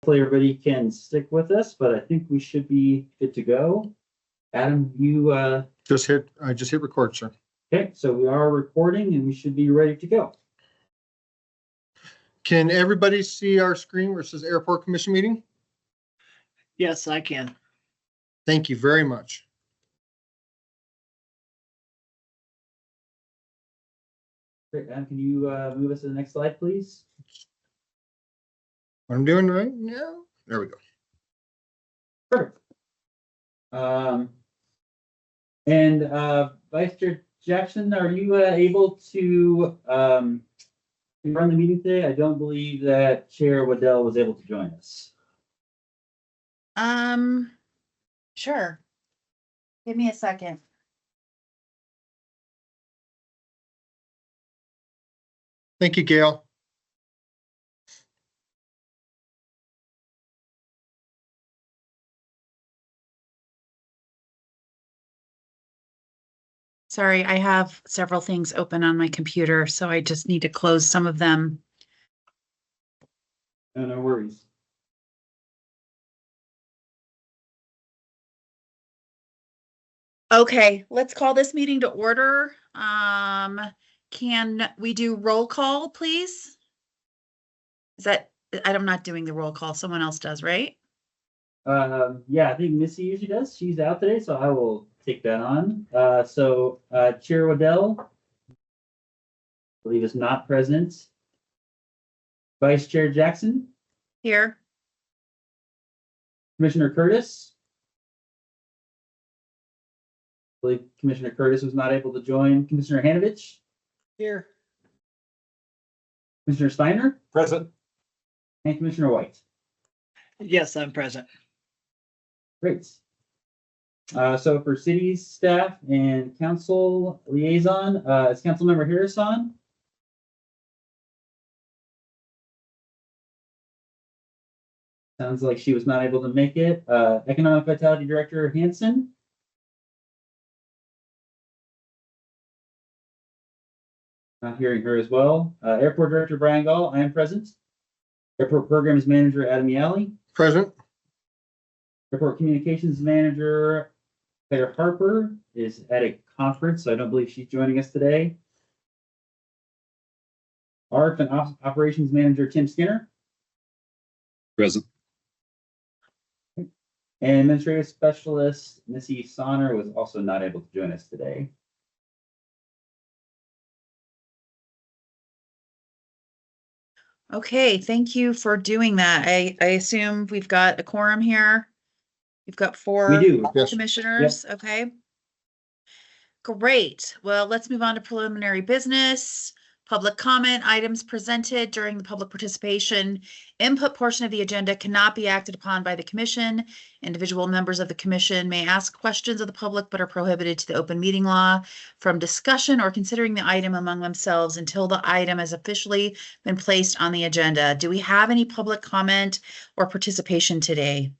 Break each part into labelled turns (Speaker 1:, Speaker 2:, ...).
Speaker 1: Hopefully everybody can stick with us, but I think we should be good to go. Adam, you
Speaker 2: I just hit record, sir.
Speaker 1: okay, so we are recording and we should be ready to go.
Speaker 2: Can everybody see our screen where it says Airport Commission meeting?
Speaker 3: Yes, I can.
Speaker 2: Thank you very much.
Speaker 1: Great, Adam, can you move us to the next slide, please?
Speaker 2: What I'm doing right now. There we go.
Speaker 1: Perfect. And Vice Chair Jackson, are you able to run the meeting today? I don't believe that Chair Waddell was able to join us.
Speaker 4: Sure. Give me a second.
Speaker 2: Thank you, Gail.
Speaker 4: Sorry, I have several things open on my computer, so I just need to close some of them.
Speaker 1: No worries.
Speaker 4: Okay, let's call this meeting to order. Can we do roll call, please? Is that, I'm not doing the roll call, someone else does, right?
Speaker 1: Yeah, I think Missy usually does. She's out today, so I will take that on. Chair Waddell, I believe, is not present. Vice Chair Jackson,
Speaker 4: Here.
Speaker 1: Commissioner Curtis. I believe Commissioner Curtis was not able to join. Commissioner Hanovich,
Speaker 3: Here.
Speaker 1: Commissioner Steiner,
Speaker 2: Present.
Speaker 1: and Commissioner White.
Speaker 3: Yes, I'm present.
Speaker 1: Great. So for city staff and council liaison, is Councilmember Harris on? Sounds like she was not able to make it. Economic Vitality Director Hanson. Not hearing her as well. Airport Director Brian Gall, I am present. Airport Programs Manager Adam Yali.
Speaker 2: Present.
Speaker 1: Airport Communications Manager Claire Harper is at a conference, so I don't believe she's joining us today. ARF and Operations Manager Tim Skinner.
Speaker 5: Present.
Speaker 1: And Administrative Specialist Missy Sonner was also not able to join us today.
Speaker 4: Okay, thank you for doing that. I assume we've got a quorum here. We've got four
Speaker 1: We do.
Speaker 2: Yes.
Speaker 4: commissioners, okay? Great. Well, let's move on to preliminary business. Public comment items presented during the public participation input portion of the agenda cannot be acted upon by the commission. Individual members of the commission may ask questions of the public but are prohibited to the open meeting law from discussion or considering the item among themselves until the item has officially been placed on the agenda. Do we have any public comment or participation today?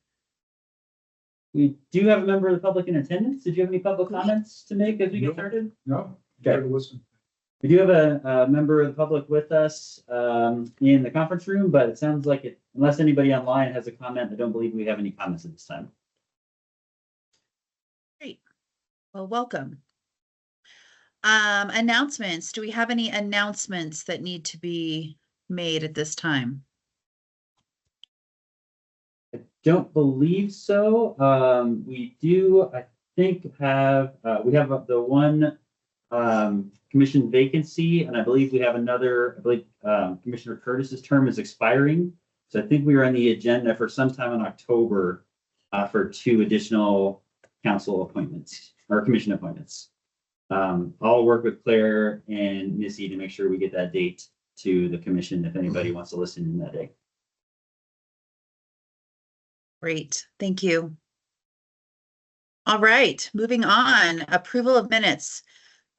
Speaker 1: We do have a member of the public in attendance. Did you have any public comments to make as we get started?
Speaker 2: No.
Speaker 1: Okay. We do have a member of the public with us in the conference room, but it sounds like it, unless anybody online has a comment, I don't believe we have any comments at this time.
Speaker 4: Great. Well, welcome. Announcements. Do we have any announcements that need to be made at this time?
Speaker 1: I don't believe so. We do, I think, have we have the one commission vacancy, and I believe we have another. I believe Commissioner Curtis's term is expiring, so I think we are on the agenda for sometime in October for 2 additional council appointments or commission appointments. I'll work with Claire and Missy to make sure we get that date to the commission if anybody wants to listen in that day.
Speaker 4: Great, thank you. All right, moving on. Approval of minutes.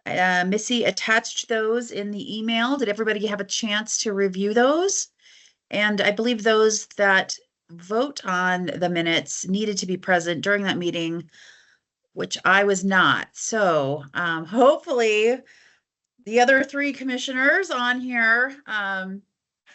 Speaker 4: Missy attached those in the email. Did everybody have a chance to review those? And I believe those that vote on the minutes needed to be present during that meeting, which I was not. So hopefully the other 3 commissioners on here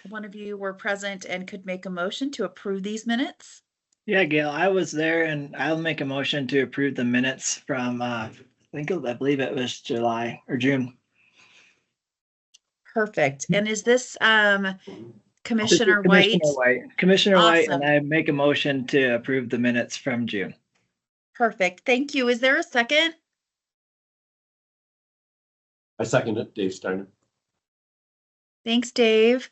Speaker 4: one of you were present and could make a motion to approve these minutes?
Speaker 3: Yeah, Gail, I was there and I'll make a motion to approve the minutes from, I believe it was July or June.
Speaker 4: Perfect. And is this Commissioner White?
Speaker 3: Commissioner White, and
Speaker 4: Awesome.
Speaker 3: I make a motion to approve the minutes from June.
Speaker 4: Perfect. Thank you. Is there a second?
Speaker 6: I second it, Dave Steiner.
Speaker 4: Thanks, Dave.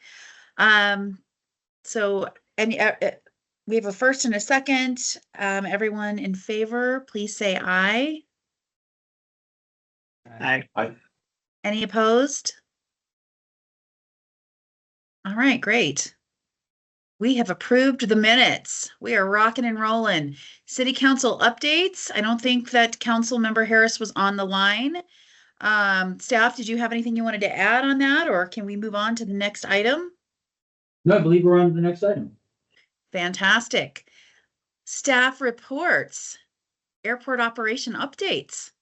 Speaker 4: So, we have a first and a second. Everyone in favor, please say aye.
Speaker 3: Aye.
Speaker 4: Any opposed? All right, great. We have approved the minutes. We are rocking and rolling. City Council updates. I don't think that Council Member Harris was on the line. Staff, did you have anything you wanted to add on that, or can we move on to the next item?
Speaker 1: No, I believe we're on to the next item.
Speaker 4: Fantastic. Staff reports. Airport operation updates.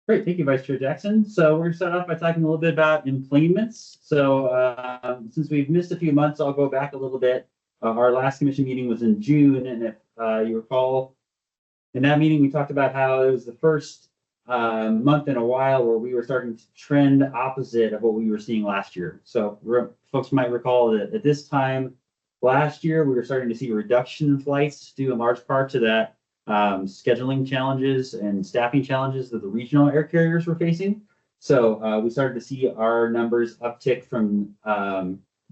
Speaker 1: Great, thank you, Vice Chair Jackson. So we're gonna start off by talking a little bit about employments. So since we've missed a few months, I'll go back a little bit. Our last commission meeting was in June, and if you recall, in that meeting, we talked about how it was the first month in a while where we were starting to trend opposite of what we were seeing last year. So folks might recall that at this time last year, we were starting to see a reduction in flights due in large part to that scheduling challenges and staffing challenges that the regional air carriers were facing. So we started to see our numbers uptick from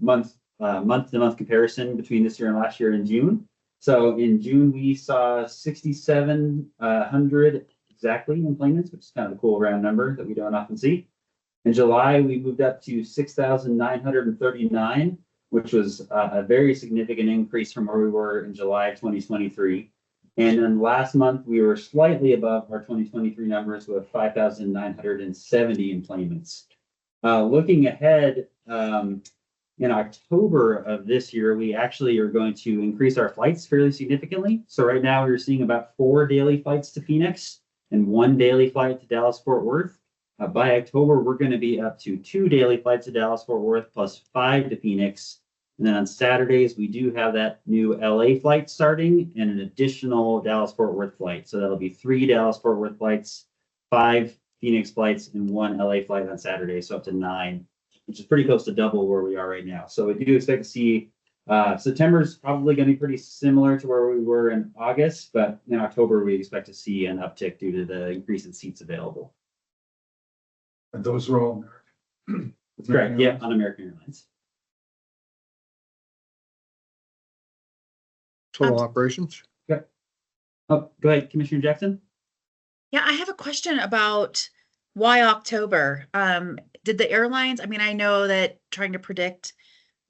Speaker 1: month to month comparison between this year and last year in June. So in June, we saw 6,700 exactly employments, which is kind of a cool round number that we don't often see. In July, we moved up to 6,939, which was a very significant increase from where we were in July 2023. And then last month, we were slightly above our 2023 numbers with 5,970 employments. Looking ahead, in October of this year, we actually are going to increase our flights fairly significantly. So right now, we're seeing about 4 daily flights to Phoenix and 1 daily flight to Dallas-Fort Worth. By October, we're going to be up to 2 daily flights to Dallas-Fort Worth plus 5 to Phoenix. And then on Saturdays, we do have that new LA flight starting and an additional Dallas-Fort Worth flight. So that'll be 3 Dallas-Fort Worth flights, 5 Phoenix flights, and 1 LA flight on Saturday. So up to 9, which is pretty close to double where we are right now. So we do expect to see September is probably going to be pretty similar to where we were in August, but in October, we expect to see an uptick due to the increase in seats available.
Speaker 7: And those are all American.
Speaker 1: That's correct. Yeah, on American Airlines.
Speaker 2: Total operations.
Speaker 1: Oh, go ahead, Commissioner Jackson.
Speaker 4: Yeah, I have a question about why October? Did the airlines, I mean, I know that trying to predict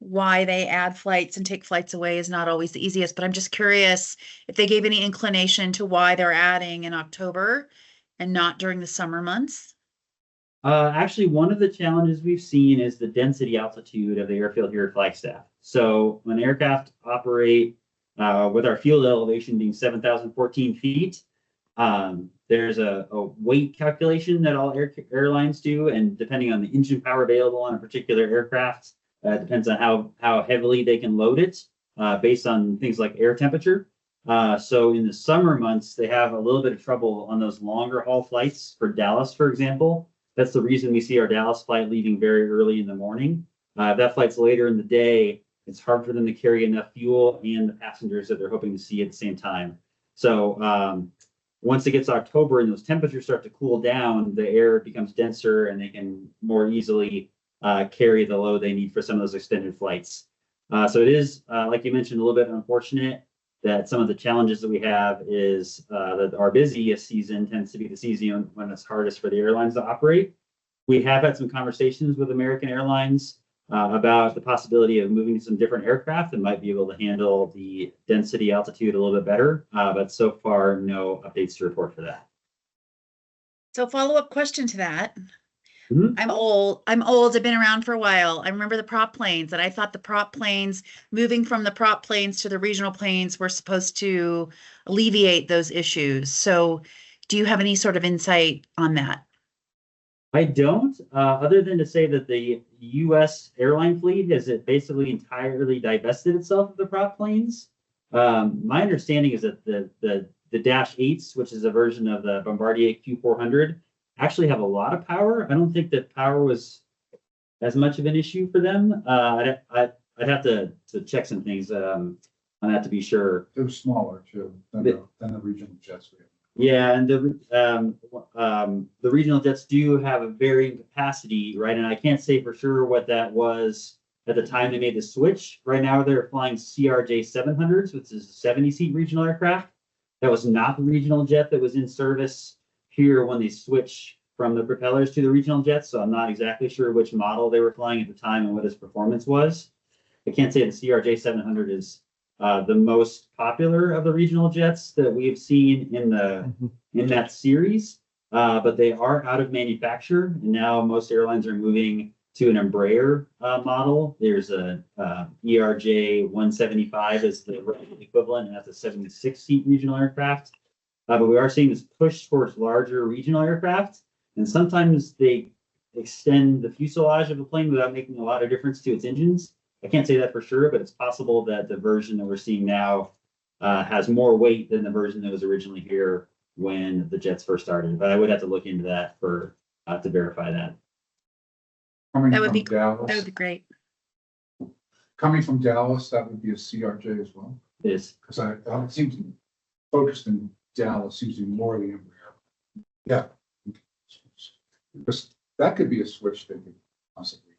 Speaker 4: why they add flights and take flights away is not always the easiest, but I'm just curious if they gave any inclination to why they're adding in October and not during the summer months.
Speaker 1: Actually, one of the challenges we've seen is the density altitude of the airfield here at Flagstaff. So when aircraft operate with our field elevation being 7,014 feet, there's a weight calculation that all airlines do, and depending on the engine power available on a particular aircraft, depends on how heavily they can load it based on things like air temperature. So in the summer months, they have a little bit of trouble on those longer haul flights for Dallas, for example. That's the reason we see our Dallas flight leaving very early in the morning. If that flight's later in the day, it's hard for them to carry enough fuel and the passengers that they're hoping to see at the same time. So once it gets October and those temperatures start to cool down, the air becomes denser and they can more easily carry the load they need for some of those extended flights. So it is, like you mentioned, a little bit unfortunate that some of the challenges that we have is that our busiest season tends to be the season when it's hardest for the airlines to operate. We have had some conversations with American Airlines about the possibility of moving to some different aircraft that might be able to handle the density altitude a little bit better. But so far, no updates to report for that.
Speaker 4: So follow-up question to that.
Speaker 1: Mhm.
Speaker 4: I'm old. I've been around for a while. I remember the prop planes, and I thought the prop planes, moving from the prop planes to the regional planes, were supposed to alleviate those issues. So do you have any sort of insight on that?
Speaker 1: I don't, other than to say that the US airline fleet has it basically entirely divested itself of the prop planes. My understanding is that the Dash 8s, which is a version of the Bombardier Q400, actually have a lot of power. I don't think that power was as much of an issue for them. I'd have to check some things on that to be sure.
Speaker 7: They're smaller too than the regional jets we have.
Speaker 1: Yeah, and the regional jets do have a varying capacity, right? And I can't say for sure what that was at the time they made the switch. Right now, they're flying CRJ 700s, which is a 70-seat regional aircraft. That was not the regional jet that was in service here when they switched from the propellers to the regional jets. So I'm not exactly sure which model they were flying at the time and what its performance was. I can't say the CRJ 700 is the most popular of the regional jets that we have seen in that series, but they are out of manufacture, and now most airlines are moving to an Embraer model. There's a ERJ 175 as the equivalent, and that's a 76-seat regional aircraft. But we are seeing this push towards larger regional aircraft, and sometimes they extend the fuselage of a plane without making a lot of difference to its engines. I can't say that for sure, but it's possible that the version that we're seeing now has more weight than the version that was originally here when the jets first started. But I would have to look into that for to verify that.
Speaker 7: Coming
Speaker 4: That would
Speaker 7: from
Speaker 4: be-
Speaker 7: Dallas,
Speaker 4: That would be great.
Speaker 7: coming from Dallas, that would be a CRJ as well.
Speaker 1: It is.
Speaker 7: Because I seem to be focused in Dallas, using more of the Embraer. Yeah. Because that could be a switch they could possibly.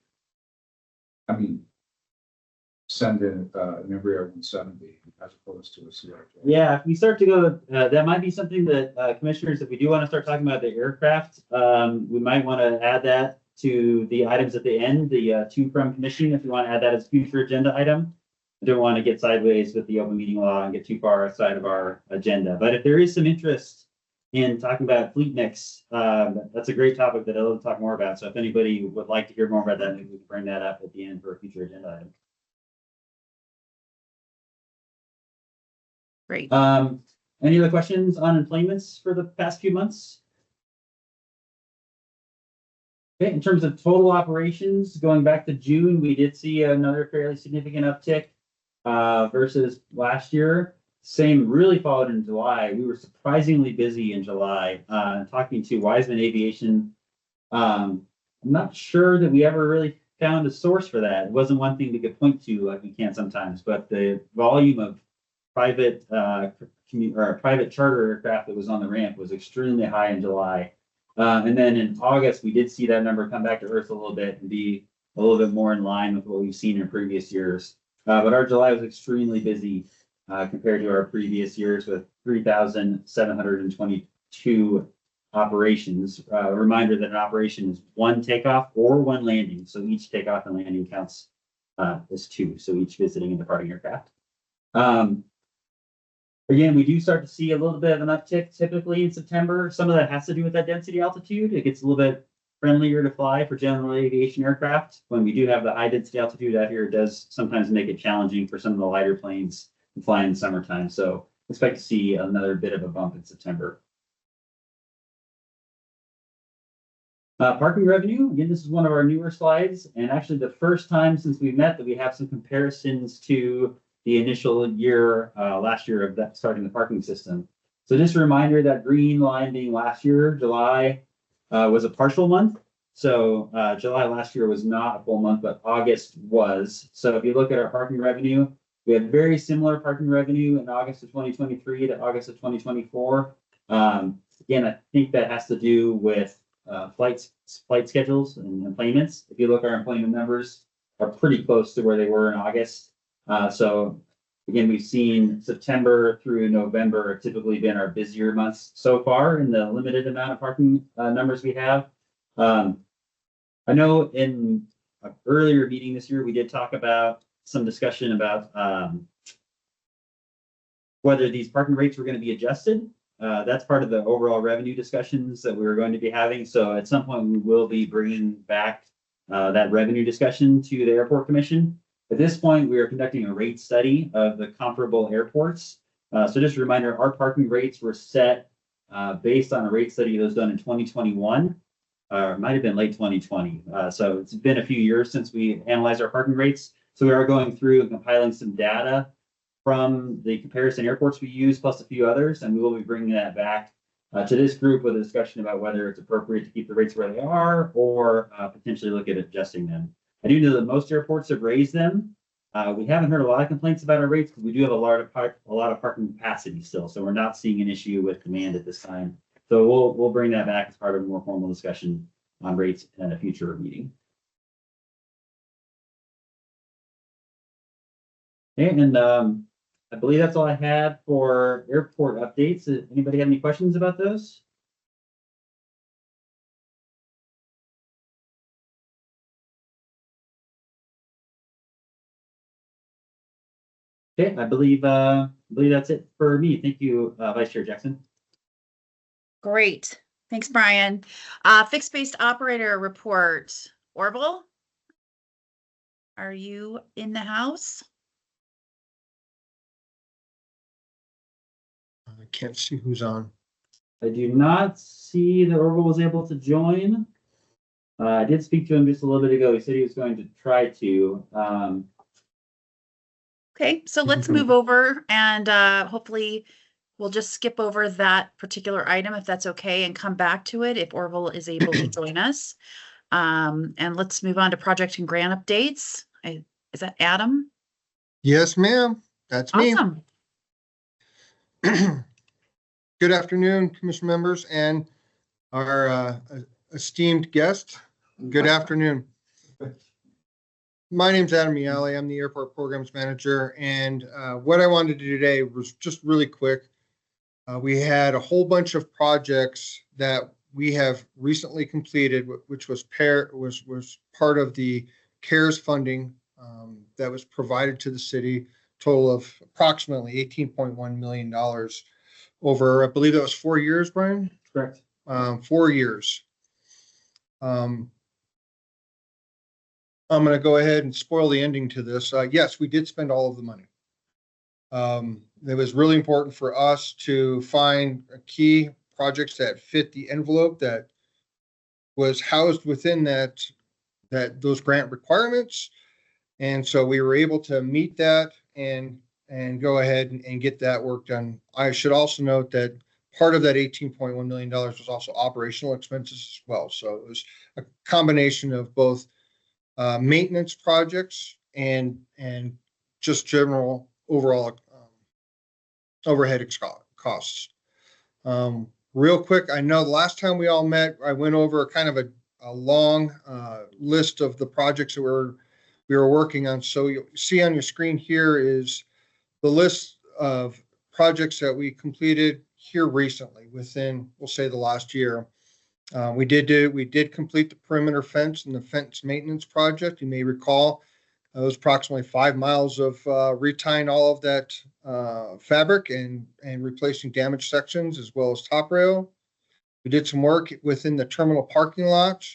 Speaker 7: I mean, send in an Embraer 170 as opposed to a CRJ.
Speaker 1: Yeah, if we start to go, that might be something that commissioners, if we do want to start talking about the aircraft, we might want to add that to the items at the end, the to from commission, if you want to add that as a future agenda item. I don't want to get sideways with the open meeting law and get too far outside of our agenda. But if there is some interest in talking about fleet mix, that's a great topic that I'd love to talk more about. So if anybody would like to hear more about that, maybe we can bring that up at the end for a future agenda item.
Speaker 4: Great.
Speaker 1: Any other questions on employments for the past few months? Okay, in terms of total operations, going back to June, we did see another fairly significant uptick versus last year. Same really followed in July. We were surprisingly busy in July. Talking to Wiseman Aviation, I'm not sure that we ever really found a source for that. It wasn't one thing we could point to like we can sometimes, but the volume of private private charter aircraft that was on the ramp was extremely high in July. And then in August, we did see that number come back to earth a little bit and be a little bit more in line with what we've seen in previous years. But our July was extremely busy compared to our previous years with 3,722 operations. A reminder that an operation is one takeoff or one landing. So each takeoff and landing counts as two. So each visiting and departing aircraft. Again, we do start to see a little bit of an uptick typically in September. Some of that has to do with that density altitude. It gets a little bit friendlier to fly for general aviation aircraft. When we do have the high density altitude out here, it does sometimes make it challenging for some of the lighter planes to fly in the summertime. So expect to see another bit of a bump in September. Parking revenue, again, this is one of our newer slides, and actually the first time since we met that we have some comparisons to the initial year, last year of that starting the parking system. So just a reminder that green line being last year, July was a partial month. So July last year was not a full month, but August was. So if you look at our parking revenue, we had very similar parking revenue in August of 2023 to August of 2024. Again, I think that has to do with flight schedules and employments. If you look, our employment numbers are pretty close to where they were in August. So again, we've seen September through November have typically been our busier months so far in the limited amount of parking numbers we have. I know in an earlier meeting this year, we did talk about some discussion about whether these parking rates were going to be adjusted. That's part of the overall revenue discussions that we were going to be having. So at some point, we will be bringing back that revenue discussion to the Airport Commission. At this point, we are conducting a rate study of the comparable airports. So just a reminder, our parking rates were set based on a rate study that was done in 2021. might have been late 2020. So it's been a few years since we analyzed our parking rates. So we are going through and compiling some data from the comparison airports we use, plus a few others, and we will be bringing that back to this group with a discussion about whether it's appropriate to keep the rates where they are or potentially look at adjusting them. I do know that most airports have raised them. We haven't heard a lot of complaints about our rates because we do have a lot of parking capacity still, so we're not seeing an issue with demand at this time. So we'll bring that back as part of a more formal discussion on rates in a future meeting. Okay, and I believe that's all I had for airport updates. Anybody have any questions about those? Okay, I believe that's it for me. Thank you, Vice Chair Jackson.
Speaker 4: Great. Thanks, Brian. Fixed based operator report. Orville? Are you in the house?
Speaker 2: I can't see who's on.
Speaker 1: I do not see that Orville was able to join. I did speak to him just a little bit ago. He said he was going to try to.
Speaker 4: Okay, so let's move over and hopefully we'll just skip over that particular item if that's okay and come back to it if Orville is able to join us. And let's move on to project and grant updates. Is that Adam?
Speaker 2: Yes, ma'am. That's me.
Speaker 4: Awesome.
Speaker 2: Good afternoon, commission members and our esteemed guest. Good afternoon. My name's Adam Miele. I'm the airport programs manager. And what I wanted to do today was just really quick. We had a whole bunch of projects that we have recently completed, which was part of the CARES funding that was provided to the city, total of approximately $18.1 million over, I believe that was 4 years, Brian?
Speaker 1: Correct.
Speaker 2: 4 years. I'm going to go ahead and spoil the ending to this. Yes, we did spend all of the money. It was really important for us to find key projects that fit the envelope that was housed within those grant requirements. And so we were able to meet that and go ahead and get that work done. I should also note that part of that $18.1 million was also operational expenses as well. So it was a combination of both maintenance projects and just general overall overhead costs. Real quick, I know the last time we all met, I went over kind of a long list of the projects that we were working on. So you'll see on your screen here is the list of projects that we completed here recently within, we'll say, the last year. We did complete the perimeter fence and the fence maintenance project. You may recall it was approximately 5 miles of retying all of that fabric and replacing damaged sections as well as top rail. We did some work within the terminal parking lot,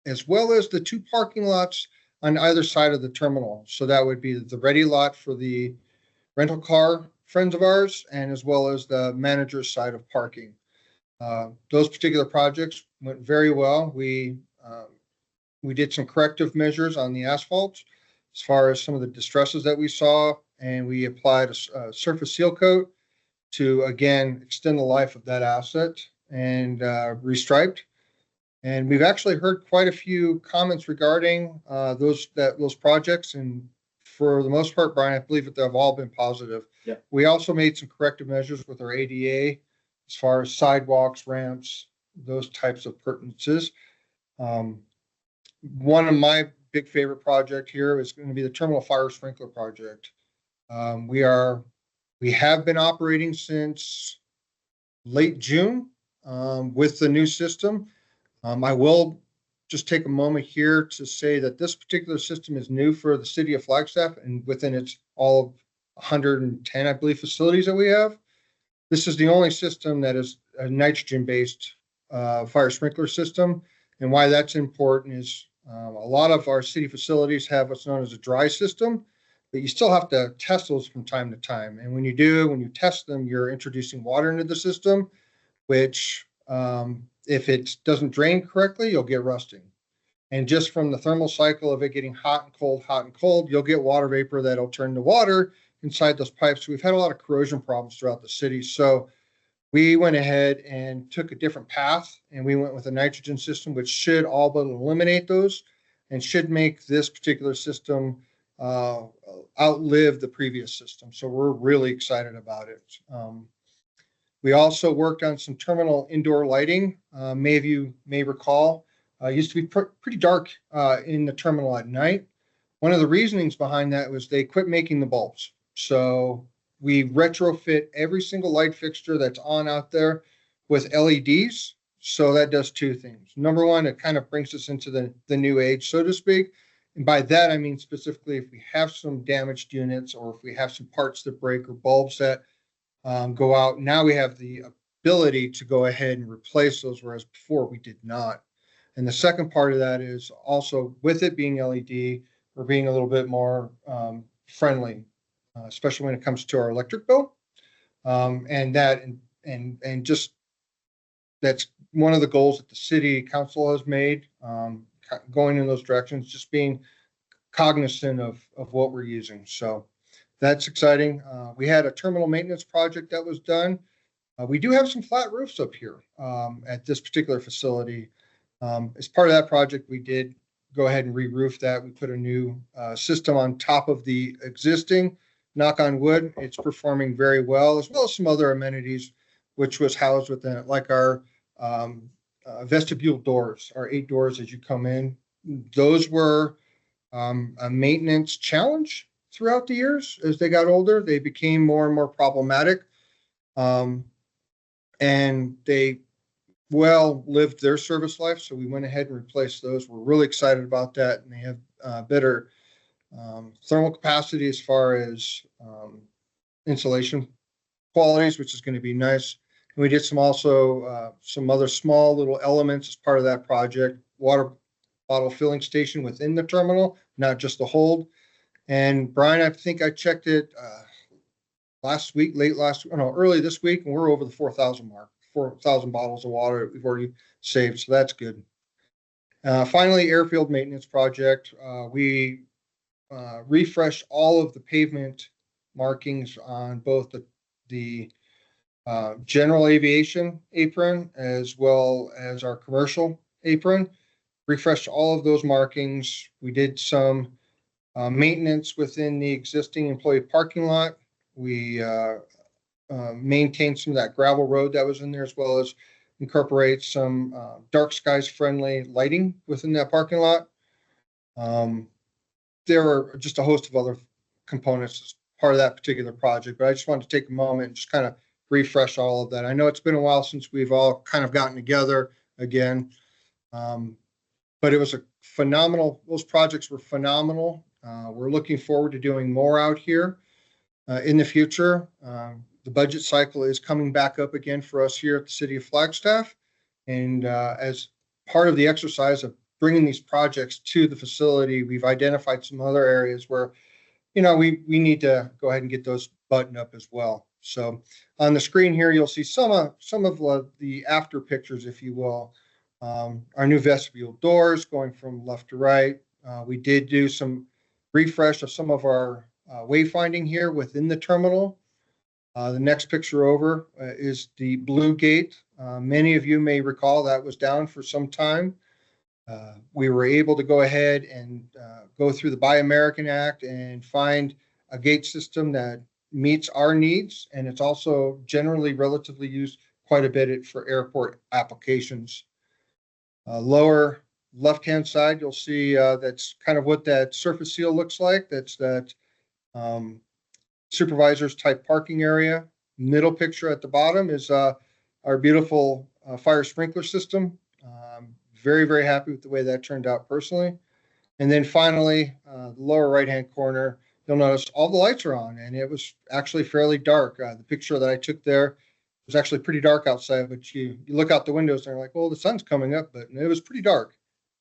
Speaker 2: as well as the 2 parking lots on either side of the terminal. So that would be the ready lot for the rental car friends of ours, and as well as the manager's side of parking. Those particular projects went very well. We did some corrective measures on the asphalt as far as some of the distresses that we saw, and we applied a surface seal coat to, again, extend the life of that asset and restriped. And we've actually heard quite a few comments regarding those projects, and for the most part, Brian, I believe that they've all been positive.
Speaker 1: Yeah.
Speaker 2: We also made some corrective measures with our ADA as far as sidewalks, ramps, those types of appurtenances. One of my big favorite project here is going to be the terminal fire sprinkler project. We have been operating since late June with the new system. I will just take a moment here to say that this particular system is new for the city of Flagstaff and within its all of 110, I believe, facilities that we have. This is the only system that is a nitrogen-based fire sprinkler system. And why that's important is a lot of our city facilities have what's known as a dry system, but you still have to test those from time to time. And when you test them, you're introducing water into the system, which If it doesn't drain correctly, you'll get rusting. And just from the thermal cycle of it getting hot and cold, you'll get water vapor that'll turn to water inside those pipes. We've had a lot of corrosion problems throughout the city. So we went ahead and took a different path, and we went with a nitrogen system, which should all but eliminate those and should make this particular system outlive the previous system. So we're really excited about it. We also worked on some terminal indoor lighting. Many of you may recall, used to be pretty dark in the terminal at night. One of the reasonings behind that was they quit making the bulbs. So we retrofit every single light fixture that's on out there with LEDs. So that does two things. Number one, it kind of brings us into the new age, so to speak. And by that, I mean specifically if we have some damaged units or if we have some parts that break or bulbs that go out, now we have the ability to go ahead and replace those, whereas before we did not. And the second part of that is also with it being LED, we're being a little bit more friendly, especially when it comes to our electric bill. And just that's one of the goals that the city council has made, going in those directions, just being cognizant of what we're using. So that's exciting. We had a terminal maintenance project that was done. We do have some flat roofs up here at this particular facility. As part of that project, we did go ahead and re-roof that. We put a new system on top of the existing. Knock on wood, it's performing very well, as well as some other amenities, which was housed within it, like our vestibule doors, our 8 doors as you come in. Those were a maintenance challenge throughout the years. As they got older, they became more and more problematic. And they lived their service life. So we went ahead and replaced those. We're really excited about that. And they have better thermal capacity as far as insulation qualities, which is going to be nice. And we did some other small little elements as part of that project. Water bottle filling station within the terminal, not just the hold. And Brian, I think I checked it early this week, and we're over the 4,000 mark, 4,000 bottles of water that we've already saved. So that's good. Finally, airfield maintenance project. We refreshed all of the pavement markings on both the general aviation apron as well as our commercial apron. Refreshed all of those markings. We did some maintenance within the existing employee parking lot. We maintained some of that gravel road that was in there, as well as incorporate some dark skies friendly lighting within that parking lot. There were just a host of other components as part of that particular project, but I just wanted to take a moment and just kind of refresh all of that. I know it's been a while since we've all kind of gotten together again, but it was a phenomenal, those projects were phenomenal. We're looking forward to doing more out here in the future. The budget cycle is coming back up again for us here at the city of Flagstaff. And as part of the exercise of bringing these projects to the facility, we've identified some other areas where, we need to go ahead and get those buttoned up as well. So on the screen here, you'll see some of the after pictures, if you will. Our new vestibule doors going from left to right. We did do some refresh of some of our wayfinding here within the terminal. The next picture over is the Blue Gate. Many of you may recall that was down for some time. We were able to go ahead and go through the Buy American Act and find a gate system that meets our needs, and it's also generally relatively used quite a bit for airport applications. Lower left-hand side, you'll see that's kind of what that surface seal looks like. That's that supervisor's type parking area. Middle picture at the bottom is our beautiful fire sprinkler system. Very, very happy with the way that turned out personally. And then finally, the lower right-hand corner, you'll notice all the lights are on, and it was actually fairly dark. The picture that I took there was actually pretty dark outside, but you look out the windows and you're like, well, the sun's coming up, but it was pretty dark.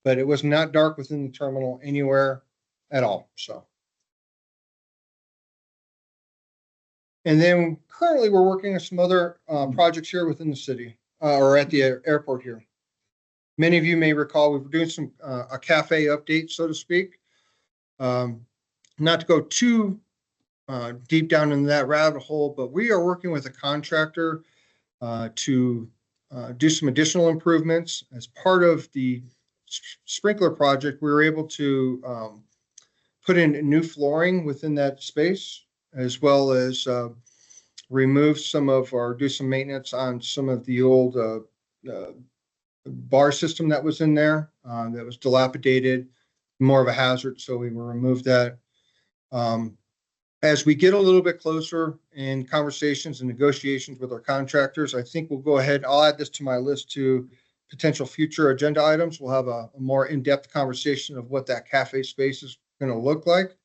Speaker 2: But it was not dark within the terminal anywhere at all. So. And then currently we're working on some other projects here within the city or at the airport here. Many of you may recall we were doing some a cafe update, so to speak. Not to go too deep down in that rabbit hole, but we are working with a contractor to do some additional improvements. As part of the sprinkler project, we were able to put in new flooring within that space, as well as remove some of or do some maintenance on some of the old bar system that was in there that was dilapidated, more of a hazard. So we will remove that. As we get a little bit closer in conversations and negotiations with our contractors, I think we'll go ahead. I'll add this to my list to potential future agenda items. We'll have a more in-depth conversation of what that cafe space is going to look like.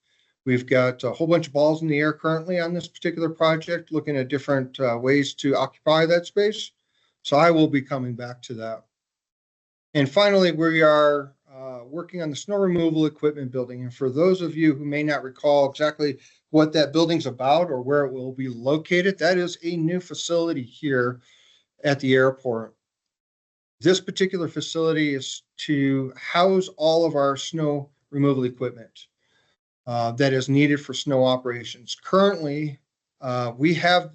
Speaker 2: We've got a whole bunch of balls in the air currently on this particular project, looking at different ways to occupy that space. So I will be coming back to that. And finally, we are working on the snow removal equipment building. And for those of you who may not recall exactly what that building's about or where it will be located, that is a new facility here at the airport. This particular facility is to house all of our snow removal equipment that is needed for snow operations. Currently, we have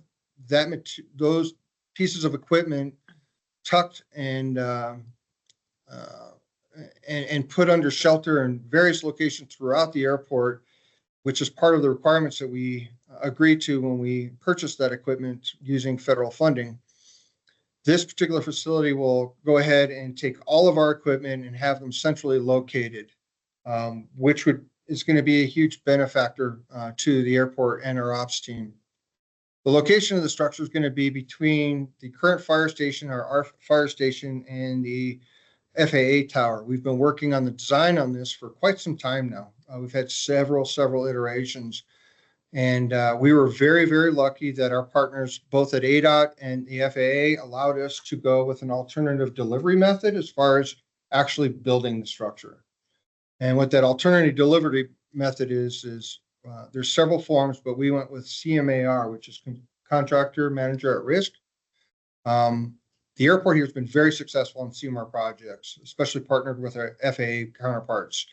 Speaker 2: those pieces of equipment tucked and put under shelter in various locations throughout the airport, which is part of the requirements that we agreed to when we purchased that equipment using federal funding. This particular facility will go ahead and take all of our equipment and have them centrally located, which is going to be a huge benefactor to the airport and our ops team. The location of the structure is going to be between the current fire station, our fire station, and the FAA tower. We've been working on the design on this for quite some time now. We've had several iterations, and we were very, very lucky that our partners, both at ADOT and the FAA, allowed us to go with an alternative delivery method as far as actually building the structure. And what that alternative delivery method is there's several forms, but we went with CMAR, which is Contractor Manager at Risk. The airport here has been very successful on CMAR projects, especially partnered with our FAA counterparts.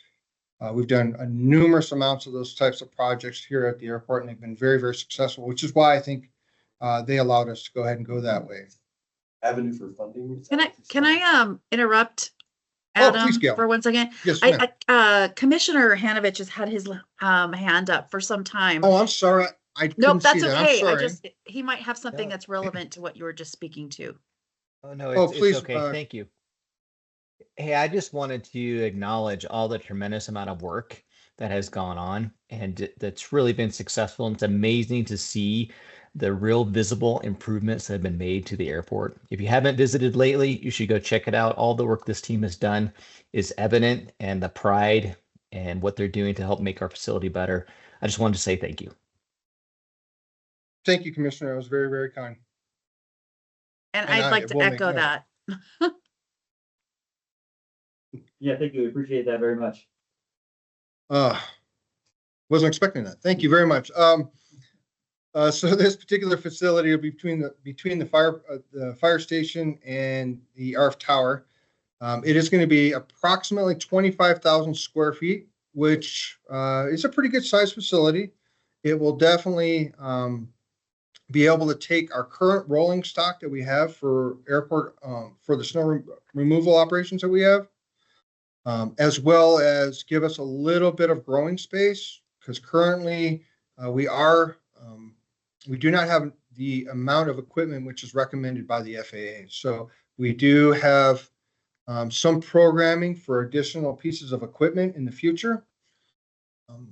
Speaker 2: We've done numerous amounts of those types of projects here at the airport, and they've been very, very successful, which is why I think they allowed us to go ahead and go that way.
Speaker 6: Avenue for funding.
Speaker 4: Can I interrupt
Speaker 2: Oh,
Speaker 4: Adam
Speaker 2: please, Gail.
Speaker 4: for 1 second?
Speaker 2: Yes, ma'am.
Speaker 4: Commissioner Hanovich has had his hand up for some time.
Speaker 2: Oh, I'm sorry. I couldn't
Speaker 4: Nope, that's
Speaker 2: see that.
Speaker 4: okay.
Speaker 2: I'm sorry.
Speaker 4: He might have something
Speaker 8: No.
Speaker 4: that's relevant to what you were just speaking to.
Speaker 8: Oh, no,
Speaker 2: Oh,
Speaker 8: it's
Speaker 2: please,
Speaker 8: okay. Thank you. Hey, I just wanted to acknowledge all the tremendous amount of work that has gone on and that's really been successful. And it's amazing to see the real visible improvements that have been made to the airport. If you haven't visited lately, you should go check it out. All the work this team has done is evident, and the pride and what they're doing to help make our facility better. I just wanted to say thank you.
Speaker 2: Thank you, Commissioner. That was very, very kind.
Speaker 4: And
Speaker 2: And
Speaker 4: I'd like to
Speaker 2: will make
Speaker 4: echo
Speaker 2: note.
Speaker 4: that.
Speaker 1: Yeah, thank you. We appreciate that very much.
Speaker 2: Wasn't expecting that. Thank you very much. So this particular facility will be between the fire station and the RF tower. It is going to be approximately 25,000 square feet, which is a pretty good size facility. It will definitely be able to take our current rolling stock that we have for airport for the snow removal operations that we have, as well as give us a little bit of growing space, because currently we do not have the amount of equipment which is recommended by the FAA. So we do have some programming for additional pieces of equipment in the future.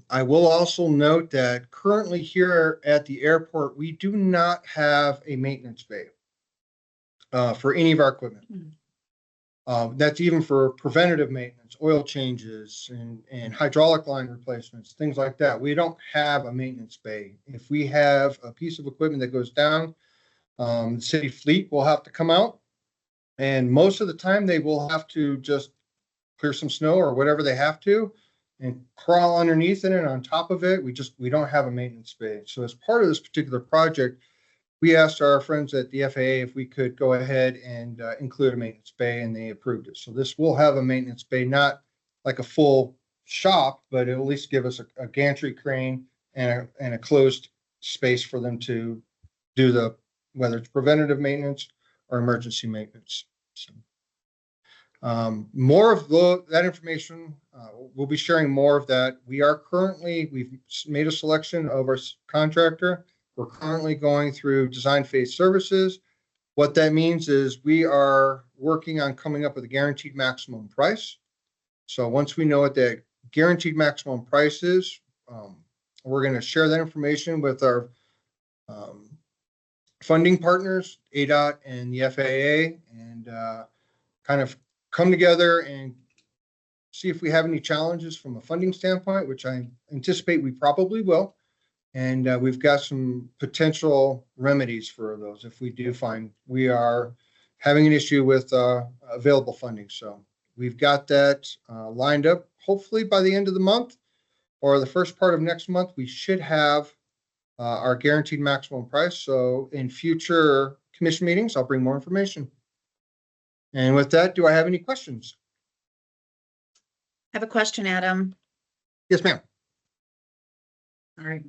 Speaker 2: I will also note that currently here at the airport, we do not have a maintenance bay for any of our equipment. That's even for preventative maintenance, oil changes, and hydraulic line replacements, things like that. We don't have a maintenance bay. If we have a piece of equipment that goes down, the city fleet will have to come out, and most of the time they will have to just clear some snow or whatever they have to and crawl underneath it and on top of it. We don't have a maintenance bay. So as part of this particular project, we asked our friends at the FAA if we could go ahead and include a maintenance bay, and they approved it. So this will have a maintenance bay, not like a full shop, but it'll at least give us a gantry crane and a closed space for them to do the, whether it's preventative maintenance or emergency maintenance. So more of that information, we'll be sharing more of that. We've made a selection of our contractor. We're currently going through design phase services. What that means is we are working on coming up with a guaranteed maximum price. So once we know what that guaranteed maximum price is, we're going to share that information with our funding partners, ADOT and the FAA, and kind of come together and see if we have any challenges from a funding standpoint, which I anticipate we probably will. And we've got some potential remedies for those if we do find we are having an issue with available funding. So we've got that lined up. Hopefully by the end of the month or the first part of next month, we should have our guaranteed maximum price. So in future commission meetings, I'll bring more information. And with that, do I have any questions?
Speaker 4: I have a question, Adam.
Speaker 2: Yes, ma'am.
Speaker 4: All right.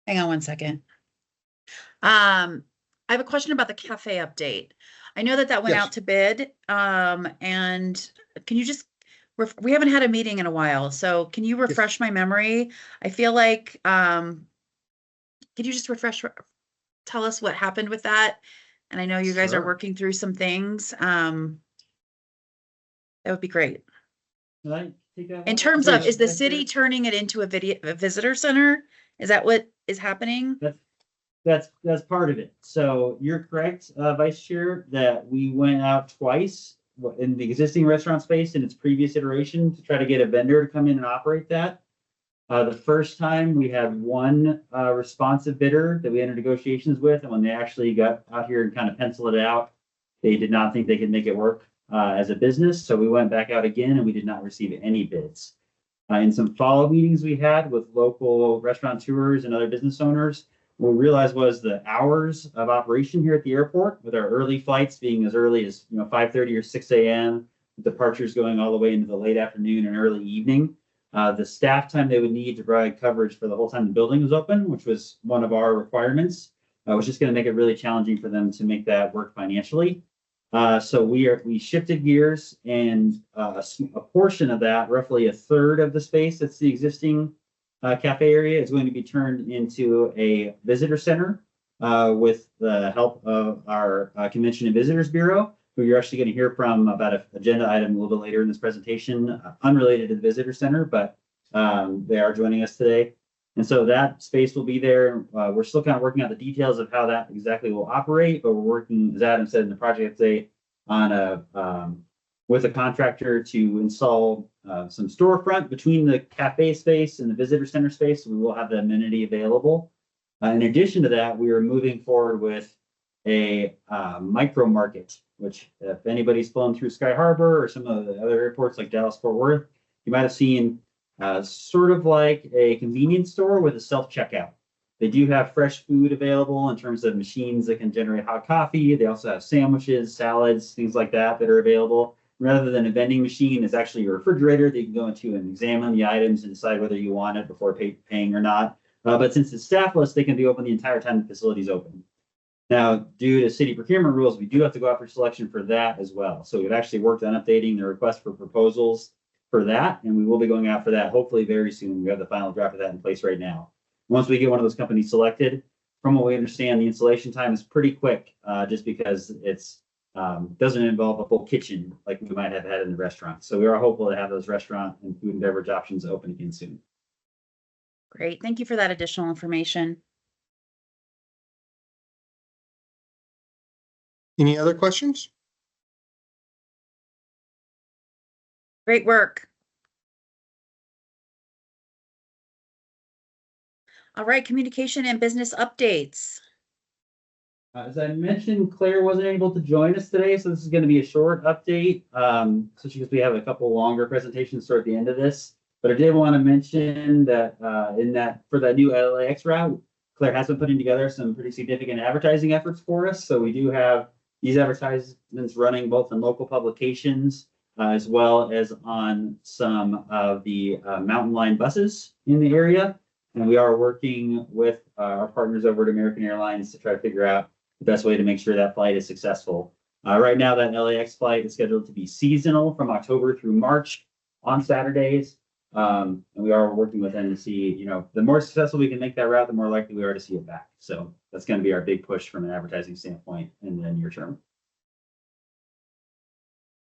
Speaker 4: Hang on one second. I have a question about the cafe update. I know that went
Speaker 2: Yes.
Speaker 4: out to bid. And can you just, we haven't had a meeting in a while, so can you refresh my memory? I feel like, could you just tell us what happened with that? And I know you guys are
Speaker 2: Sure.
Speaker 4: working through some things. That would be great.
Speaker 1: Can I take that
Speaker 4: In
Speaker 1: one?
Speaker 4: terms of,
Speaker 1: Please.
Speaker 4: is the city turning it into a visitor center? Is that what is happening?
Speaker 1: That's part of it. So you're correct, Vice Chair, that we went out twice in the existing restaurant space in its previous iteration to try to get a vendor to come in and operate that. The first time we had one responsive bidder that we entered negotiations with, and when they actually got out here and kind of penciled it out, they did not think they could make it work as a business. So we went back out again and we did not receive any bids. In some follow-up meetings we had with local restaurateurs and other business owners, what we realized was the hours of operation here at the airport, with our early flights being as early as 5:30 or 6 a.m., departures going all the way into the late afternoon and early evening. The staff time they would need to provide coverage for the whole time the building was open, which was one of our requirements, was just going to make it really challenging for them to make that work financially. So we shifted gears, and a portion of that, roughly a third of the space that's the existing cafe area, is going to be turned into a visitor center with the help of our Convention and Visitors Bureau, who you're actually going to hear from about an agenda item a little bit later in this presentation, unrelated to the visitor center, but they are joining us today. And so that space will be there. We're still kind of working out the details of how that exactly will operate, but we're working, as Adam said in the project today, on with a contractor to install some storefront between the cafe space and the visitor center space. So we will have the amenity available. In addition to that, we are moving forward with a micro market, which if anybody's flown through Sky Harbor or some of the other airports like Dallas Fort Worth, you might have seen sort of like a convenience store with a self-checkout. They do have fresh food available in terms of machines that can generate hot coffee. They also have sandwiches, salads, things like that that are available. Rather than a vending machine, it's actually a refrigerator that you can go into and examine the items and decide whether you want it before paying or not. But since it's staffless, they can be open the entire time the facility is open. Now, due to city procurement rules, we do have to go out for selection for that as well. So we've actually worked on updating the request for proposals for that, and we will be going out for that hopefully very soon. We have the final draft of that in place right now. Once we get one of those companies selected, from what we understand, the installation time is pretty quick, just because it's doesn't involve a full kitchen like we might have had in the restaurant. So we are hopeful to have those restaurant and food and beverage options open again soon.
Speaker 4: Great. Thank you for that additional information.
Speaker 2: Any other questions?
Speaker 4: Great work. All right, communication and business updates.
Speaker 1: As I mentioned, Claire wasn't able to join us today, so this is going to be a short update, especially because we have a couple longer presentations toward the end of this. But I did want to mention that for that new LAX route, Claire has been putting together some pretty significant advertising efforts for us. So we do have these advertisements running both in local publications as well as on some of the Mountain Line buses in the area. And we are working with our partners over at American Airlines to try to figure out the best way to make sure that flight is successful. Right now, that LAX flight is scheduled to be seasonal from October through March on Saturdays. And we are working with them to see, the more successful we can make that route, the more likely we are to see it back. So that's going to be our big push from an advertising standpoint in the near term.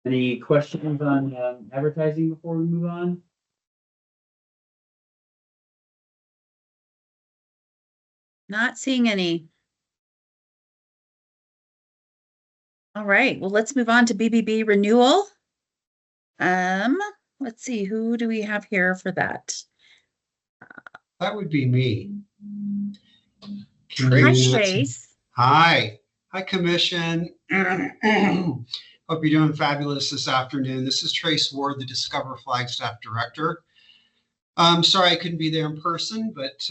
Speaker 1: Any questions on advertising before we move on?
Speaker 4: Not seeing any. All right, well, let's move on to BBB renewal. Let's see, who do we have here for that?
Speaker 9: That would be me.
Speaker 4: Hi, Trace.
Speaker 9: Hi, Commission. Hope you're doing fabulous this afternoon. This is Trace Ward, the Discover Flagstaff Director. Sorry I couldn't be there in person, but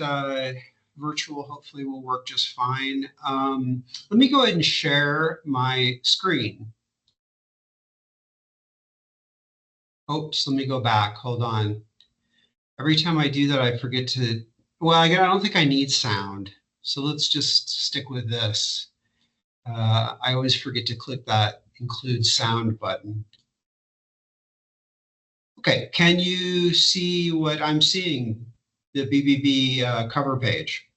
Speaker 9: virtual hopefully will work just fine. Let me go ahead and share my screen. Oops, let me go back. Hold on. Every time I do that, I forget to, well, I don't think I need sound. So let's just stick with this. I always forget to click that include sound button. Okay, can you see what I'm seeing? The BBB cover page.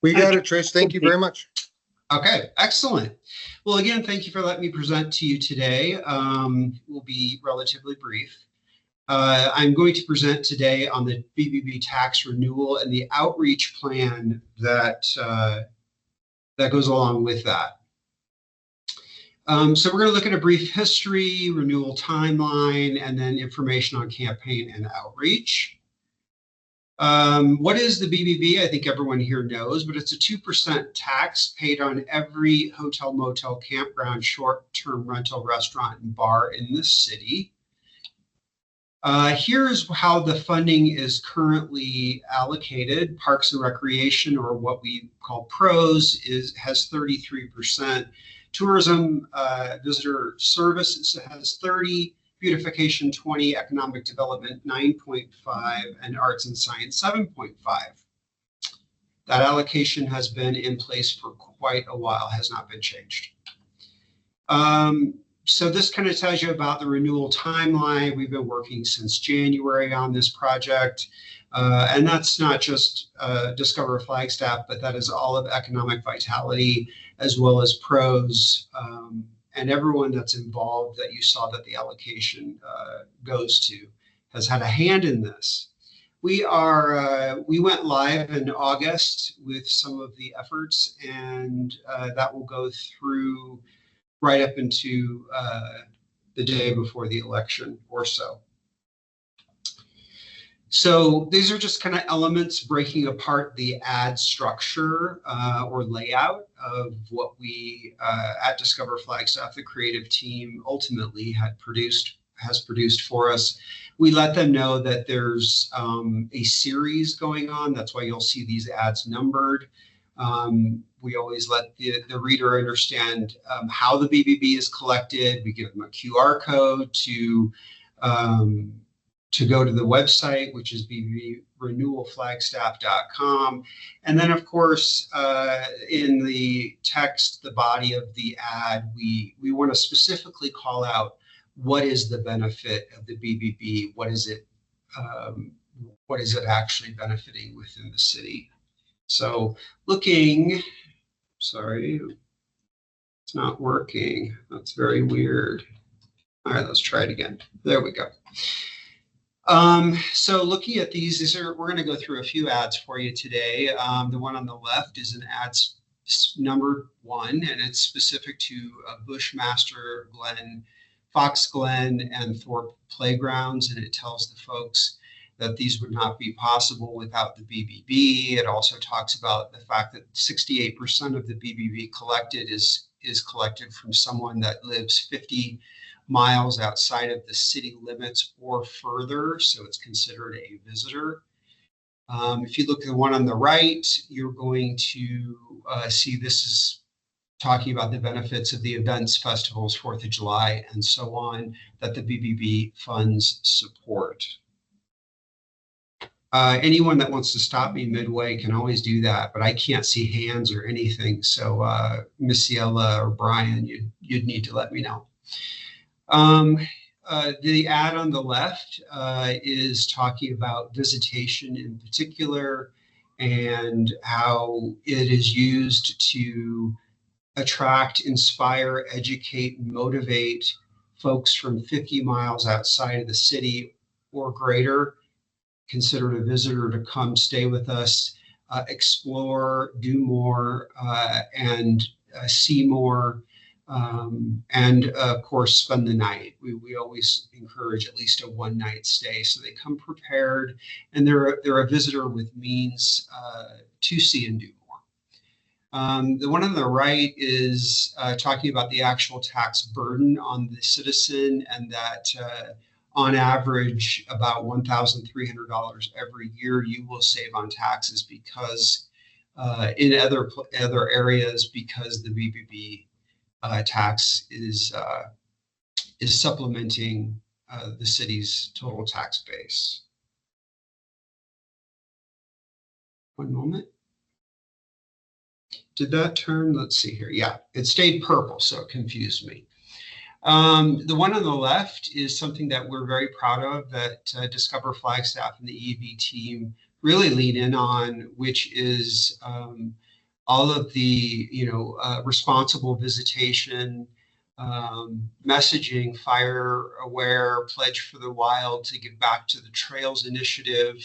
Speaker 2: We got it, Trace. Thank you very much.
Speaker 9: Okay, excellent. Well, again, thank you for letting me present to you today. We'll be relatively brief. I'm going to present today on the BBB tax renewal and the outreach plan that that goes along with that. So we're going to look at a brief history, renewal timeline, and then information on campaign and outreach. What is the BBB? I think everyone here knows, but it's a 2% tax paid on every hotel, motel, campground, short-term rental, restaurant, and bar in the city. Here's how the funding is currently allocated. Parks and Recreation, or what we call PROS, has 33%. Tourism, visitor services has 30%. Beautification 20%, economic development 9.5%, and arts and science 7.5%. That allocation has been in place for quite a while, has not been changed. So this kind of tells you about the renewal timeline. We've been working since January on this project. And that's not just Discover Flagstaff, but that is all of Economic Vitality, as well as PROS, and everyone that's involved that you saw that the allocation goes to has had a hand in this. We went live in August with some of the efforts, and that will go through right up into the day before the election or so. So these are just kind of elements breaking apart the ad structure or layout of what we at Discover Flagstaff, the creative team, ultimately has produced for us. We let them know that there's a series going on. That's why you'll see these ads numbered. We always let the reader understand how the BBB is collected. We give them a QR code to go to the website, which is bbrenewalflagstaff.com. And then, of course, in the text, the body of the ad, we want to specifically call out what is the benefit of the BBB? What is it actually benefiting within the city? So sorry, it's not working. That's very weird. All right, let's try it again. There we go. So looking at these we're going to go through a few ads for you today. The one on the left is an ad number 1, and it's specific to Bushmaster Glen, Fox Glen, and Thorpe playgrounds, and it tells the folks that these would not be possible without the BBB. It also talks about the fact that 68% of the BBB collected is collected from someone that lives 50 miles outside of the city limits or further, so it's considered a visitor. If you look at the one on the right, you're going to see this is talking about the benefits of the events, festivals, 4th of July, and so on, that the BBB funds support. Anyone that wants to stop me midway can always do that, but I can't see hands or anything. So Miss Ciela or Brian, you'd need to let me know. The ad on the left is talking about visitation in particular and how it is used to attract, inspire, educate, and motivate folks from 50 miles outside of the city or greater, considered a visitor, to come stay with us, explore, do more, and see more, and of course, spend the night. We always encourage at least a one-night stay, so they come prepared, and they're a visitor with means to see and do more. The one on the right is talking about the actual tax burden on the citizen, and that on average, about $1,300 every year you will save on taxes because in other areas, because the BBB tax is supplementing the city's total tax base. One moment. Did that turn? Let's see here. Yeah, it stayed purple, so it confused me. The one on the left is something that we're very proud of, that Discover Flagstaff and the EV team really lean in on, which is all of the responsible visitation, messaging, fire aware, pledge for the wild, to give back to the trails initiative,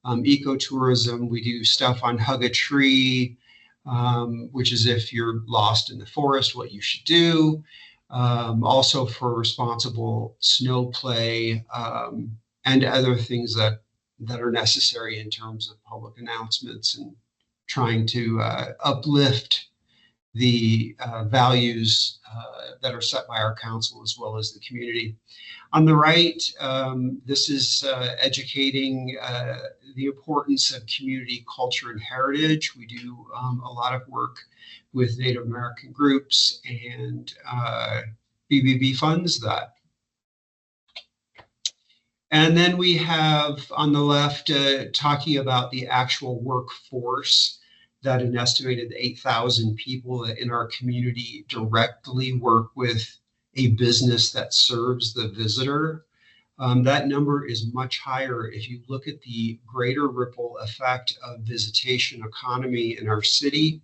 Speaker 9: ecotourism. We do stuff on Hug a Tree, which is if you're lost in the forest, what you should do. Also for responsible snow play, and other things that are necessary in terms of public announcements and trying to uplift the values that are set by our council as well as the community. On the right, this is educating the importance of community culture and heritage. We do a lot of work with Native American groups, and BBB funds that. And then we have on the left talking about the actual workforce, that an estimated 8,000 people in our community directly work with a business that serves the visitor. That number is much higher if you look at the greater ripple effect of visitation economy in our city.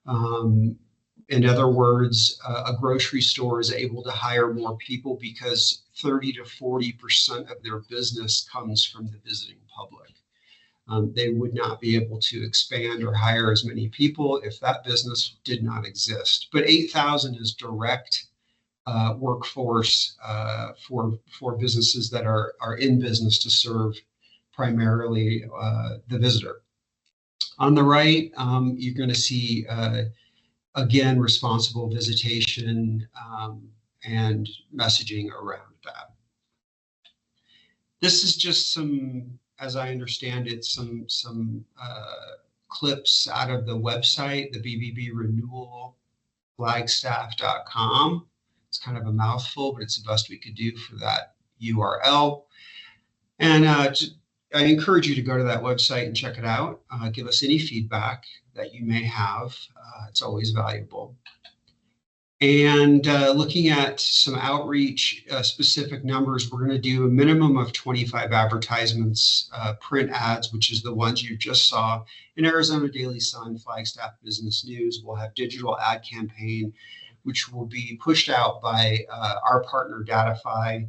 Speaker 9: In other words, a grocery store is able to hire more people because 30 to 40% of their business comes from the visiting public. They would not be able to expand or hire as many people if that business did not exist. But 8,000 is direct workforce for businesses that are in business to serve primarily the visitor. On the right, you're going to see again, responsible visitation and messaging around that. This is just some, as I understand it, some clips out of the website, the BBB renewal, flagstaff.com. It's kind of a mouthful, but it's the best we could do for that URL. And I encourage you to go to that website and check it out. Give us any feedback that you may have. It's always valuable. And looking at some outreach specific numbers, we're going to do a minimum of 25 advertisements, print ads, which is the ones you just saw in Arizona Daily Sun, Flagstaff Business News. We'll have digital ad campaign, which will be pushed out by our partner Datify.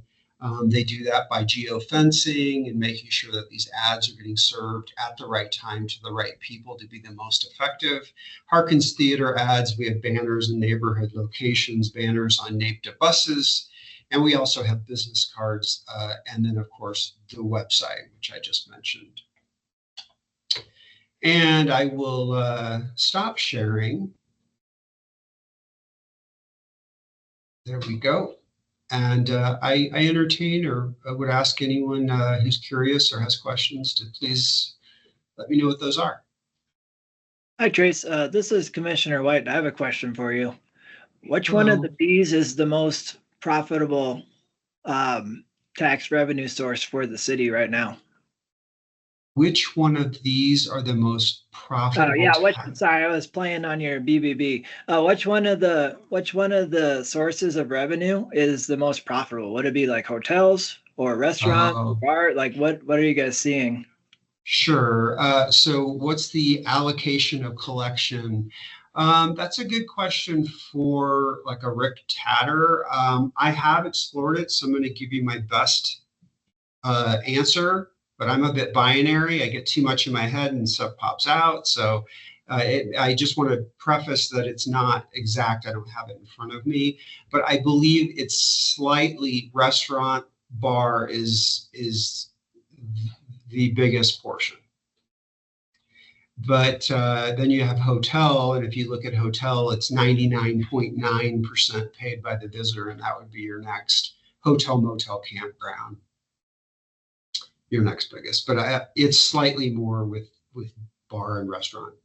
Speaker 9: They do that by geofencing and making sure that these ads are getting served at the right time to the right people to be the most effective. Harkins Theater ads, we have banners in neighborhood locations, banners on NAPTA buses, and we also have business cards, and then of course the website, which I just mentioned. And I will stop sharing. There we go. And I entertain or I would ask anyone who's curious or has questions to please let me know what those are.
Speaker 3: Hi, Trace. This is Commissioner White. I have a question for you. Which one of
Speaker 9: Hello.
Speaker 3: the Bs is the most profitable tax revenue source for the city right now?
Speaker 9: Which one of these are the most profitable?
Speaker 3: Yeah, sorry, I was playing on your BBB. Which one of the sources of revenue is the most profitable? Would it be like hotels or restaurants or
Speaker 9: Oh.
Speaker 3: bar? Like what are you guys seeing?
Speaker 9: Sure. So what's the allocation of collection? That's a good question for like a Rick Tatter. I have explored it, so I'm going to give you my best answer, but I'm a bit binary. I get too much in my head and stuff pops out. So I just want to preface that it's not exact. I don't have it in front of me, but I believe it's slightly restaurant bar is the biggest portion. But then you have hotel, and if you look at hotel, it's 99.9% paid by the visitor, and that would be your next hotel, motel, campground, your next biggest. But it's slightly more with bar and restaurant.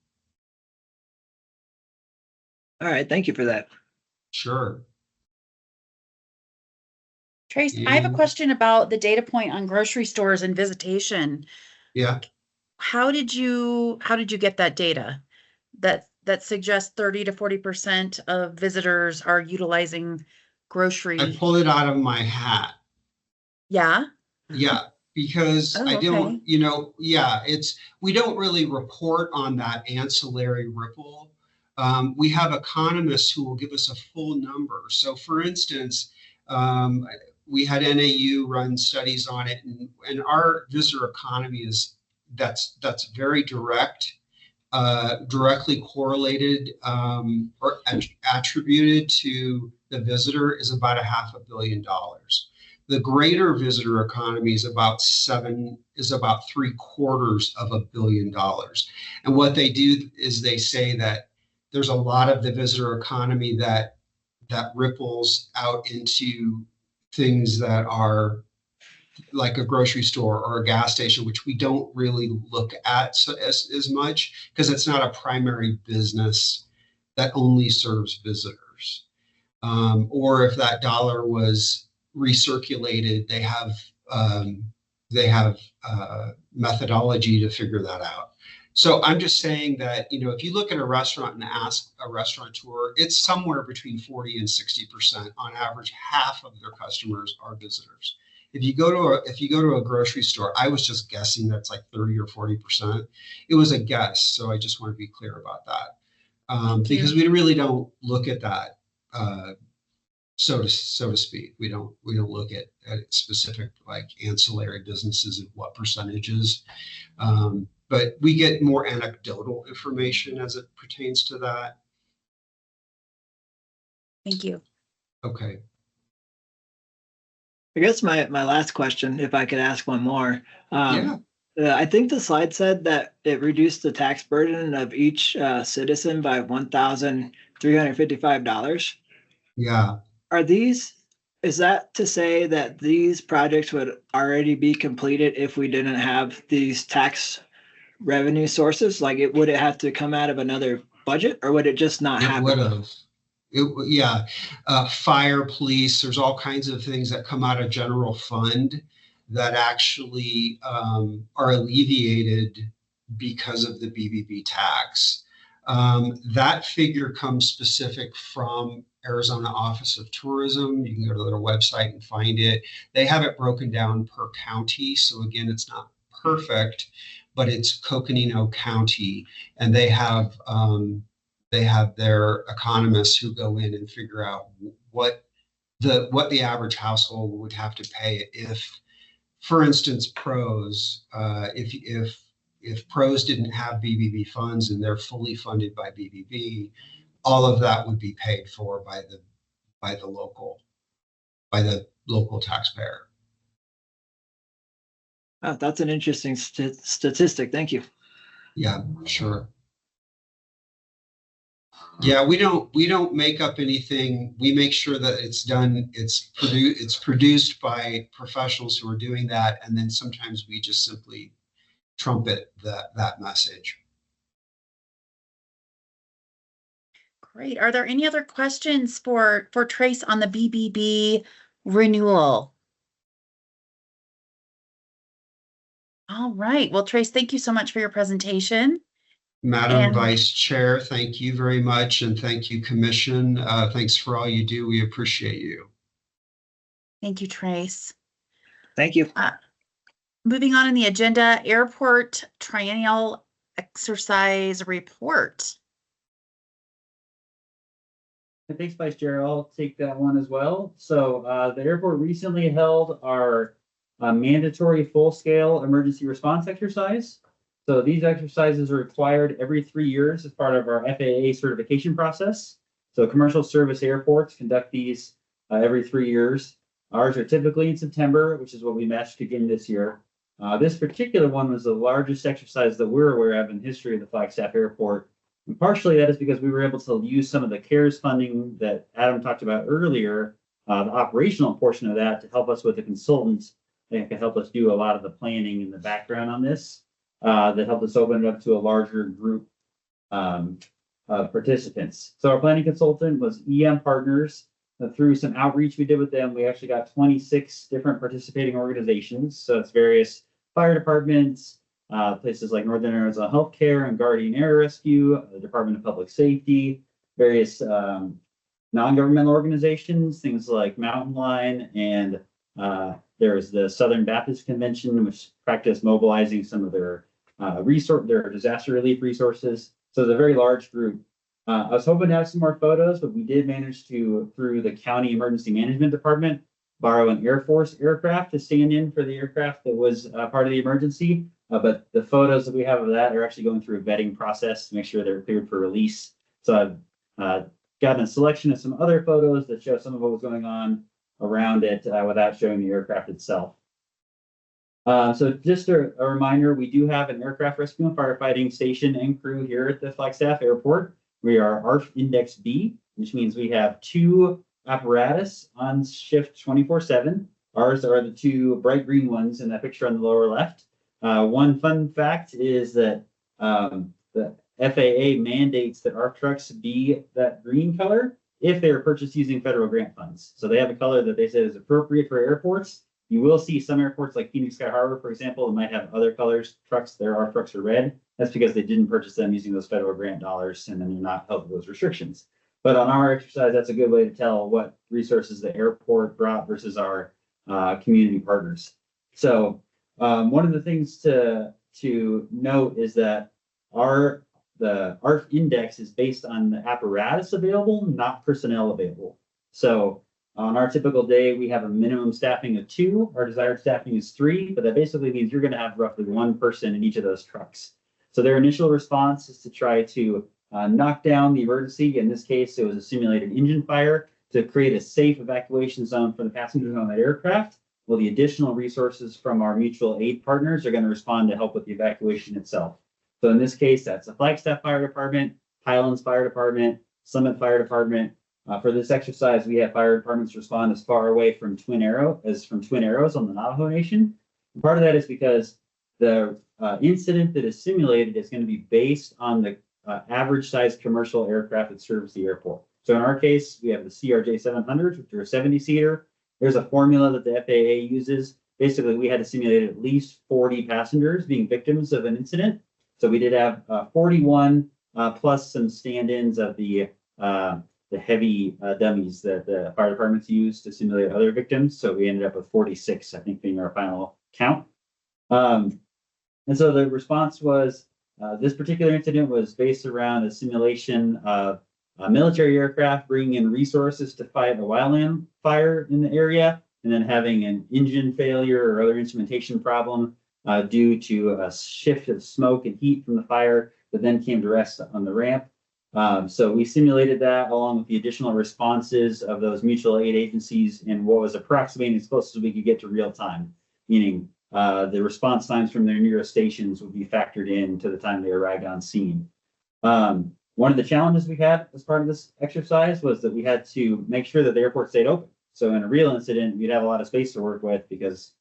Speaker 3: All right, thank you for that.
Speaker 9: Sure.
Speaker 4: Trace, I have a question about the data point on grocery stores and visitation.
Speaker 9: Yeah.
Speaker 4: How did you get that data? That suggests 30 to 40% of visitors are utilizing
Speaker 9: I
Speaker 4: grocery.
Speaker 9: pulled it out of my hat.
Speaker 4: Yeah.
Speaker 9: Yeah, because
Speaker 4: Oh,
Speaker 9: I don't,
Speaker 4: okay.
Speaker 9: we don't really report on that ancillary ripple. We have economists who will give us a full number. So for instance, we had NAU run studies on it, and our visitor economy that's very directly correlated or attributed to the visitor is about $500 million. The greater visitor economy is about $3/4 of $1 billion. And what they do is they say that there's a lot of the visitor economy that ripples out into things that are like a grocery store or a gas station, which we don't really look at as much because it's not a primary business that only serves visitors. Or if that dollar was recirculated, they have methodology to figure that out. So I'm just saying that, if you look at a restaurant and ask a restaurateur, it's somewhere between 40 and 60%. On average, half of their customers are visitors. If you go to a grocery store, I was just guessing that's like 30 or 40%. It was a guess, so I just want to be clear about that, because we really don't look at that, so to speak. We don't look at specific like ancillary businesses and what percentages, but we get more anecdotal information as it pertains to that.
Speaker 4: Thank you.
Speaker 9: Okay.
Speaker 3: I guess my last question, if I could ask one more.
Speaker 9: Yeah.
Speaker 3: I think the slide said that it reduced the tax burden of each citizen by $1,355.
Speaker 9: Yeah.
Speaker 3: Is that to say that these projects would already be completed if we didn't have these tax revenue sources? Like would it have to come out of another budget, or would it just not happen?
Speaker 9: It would have. Fire, police, there's all kinds of things that come out of general fund that actually are alleviated because of the BBB tax. That figure comes specific from Arizona Office of Tourism. You can go to their website and find it. They have it broken down per county. So again, it's not perfect, but it's Coconino County, and they have their economists who go in and figure out what the average household would have to pay if, for instance, pros, if pros didn't have BBB funds and they're fully funded by BBB, all of that would be paid for by the local taxpayer.
Speaker 3: Oh, that's an interesting statistic. Thank you.
Speaker 9: Yeah, sure. Yeah, we don't make up anything. We make sure that it's done. It's produced by professionals who are doing that, and then sometimes we just simply trumpet that message.
Speaker 4: Great. Are there any other questions for Trace on the BBB renewal? All right. Well, Trace, thank you so much for your presentation.
Speaker 9: Madam
Speaker 4: And-
Speaker 9: Vice Chair, thank you very much, and thank you, Commission. Thanks for all you do. We appreciate you.
Speaker 4: Thank you, Trace.
Speaker 3: Thank you.
Speaker 4: Moving on in the agenda, airport triennial exercise report.
Speaker 1: Thanks, Vice Chair. I'll take that one as well. So the airport recently held our mandatory full-scale emergency response exercise. So these exercises are required every 3 years as part of our FAA certification process. So commercial service airports conduct these every 3 years. Ours are typically in September, which is what we matched again this year. This particular one was the largest exercise that we're aware of in the history of the Flagstaff Airport. And partially that is because we were able to use some of the CARES funding that Adam talked about earlier, the operational portion of that, to help us with the consultants that could help us do a lot of the planning in the background on this, that helped us open it up to a larger group of participants. So our planning consultant was EM Partners. Through some outreach we did with them, we actually got 26 different participating organizations. So it's various fire departments, places like Northern Arizona Healthcare and Guardian Air Rescue, the Department of Public Safety, various non-governmental organizations, things like Mountain Line, and there's the Southern Baptist Convention, which practiced mobilizing some of their their disaster relief resources. So it's a very large group. I was hoping to have some more photos, but we did manage to, through the County Emergency Management Department, borrow an Air Force aircraft to stand in for the aircraft that was part of the emergency. But the photos that we have of that are actually going through a vetting process to make sure they're cleared for release. So I've gotten a selection of some other photos that show some of what was going on around it without showing the aircraft itself. So just a reminder, we do have an aircraft rescue and firefighting station and crew here at the Flagstaff Airport. We are ARF Index B, which means we have 2 apparatus on shift 24/7. Ours are the 2 bright green ones in that picture on the lower left. One fun fact is that the FAA mandates that ARF trucks be that green color if they are purchased using federal grant funds. So they have a color that they said is appropriate for airports. You will see some airports like Phoenix Sky Harbor, for example, that might have other colors trucks. Their ARF trucks are red. That's because they didn't purchase them using those federal grant dollars, and then they're not held to those restrictions. But on our exercise, that's a good way to tell what resources the airport brought versus our community partners. So one of the things to note is that the ARF index is based on the apparatus available, not personnel available. So on our typical day, we have a minimum staffing of 2. Our desired staffing is 3, but that basically means you're going to have roughly 1 person in each of those trucks. So their initial response is to try to knock down the emergency. In this case, it was a simulated engine fire to create a safe evacuation zone for the passengers on that aircraft. Well, the additional resources from our mutual aid partners are going to respond to help with the evacuation itself. So in this case, that's the Flagstaff Fire Department, Highlands Fire Department, Summit Fire Department. For this exercise, we have fire departments respond as far away from Twin Arrows on the Navajo Nation. And part of that is because the incident that is simulated is going to be based on the average size commercial aircraft that serves the airport. So in our case, we have the CRJ 700s, which are a 70-seater. There's a formula that the FAA uses. Basically, we had to simulate at least 40 passengers being victims of an incident. So we did have 41 plus some stand-ins of the heavy dummies that the fire departments use to simulate other victims. So we ended up with 46, I think, being our final count. And so the response was, this particular incident was based around a simulation of a military aircraft bringing in resources to fight a wildland fire in the area, and then having an engine failure or other instrumentation problem due to a shift of smoke and heat from the fire that then came to rest on the ramp. So we simulated that along with the additional responses of those mutual aid agencies in what was approximating as close as we could get to real time, meaning the response times from their nearest stations would be factored in to the time they arrived on scene. One of the challenges we had as part of this exercise was that we had to make sure that the airport stayed open. So in a real incident, we'd have a lot of space to work with, because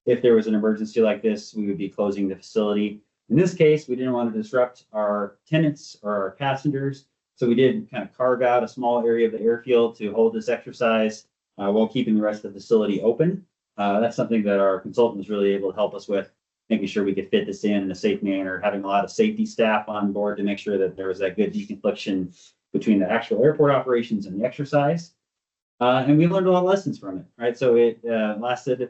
Speaker 1: if there was an emergency like this, we would be closing the facility. In this case, we didn't want to disrupt our tenants or our passengers. So we did kind of carve out a small area of the airfield to hold this exercise while keeping the rest of the facility open. That's something that our consultant was really able to help us with, making sure we could fit this in a safe manner, having a lot of safety staff on board to make sure that there was that good deconfliction between the actual airport operations and the exercise. And we learned a lot of lessons from it, right? So it lasted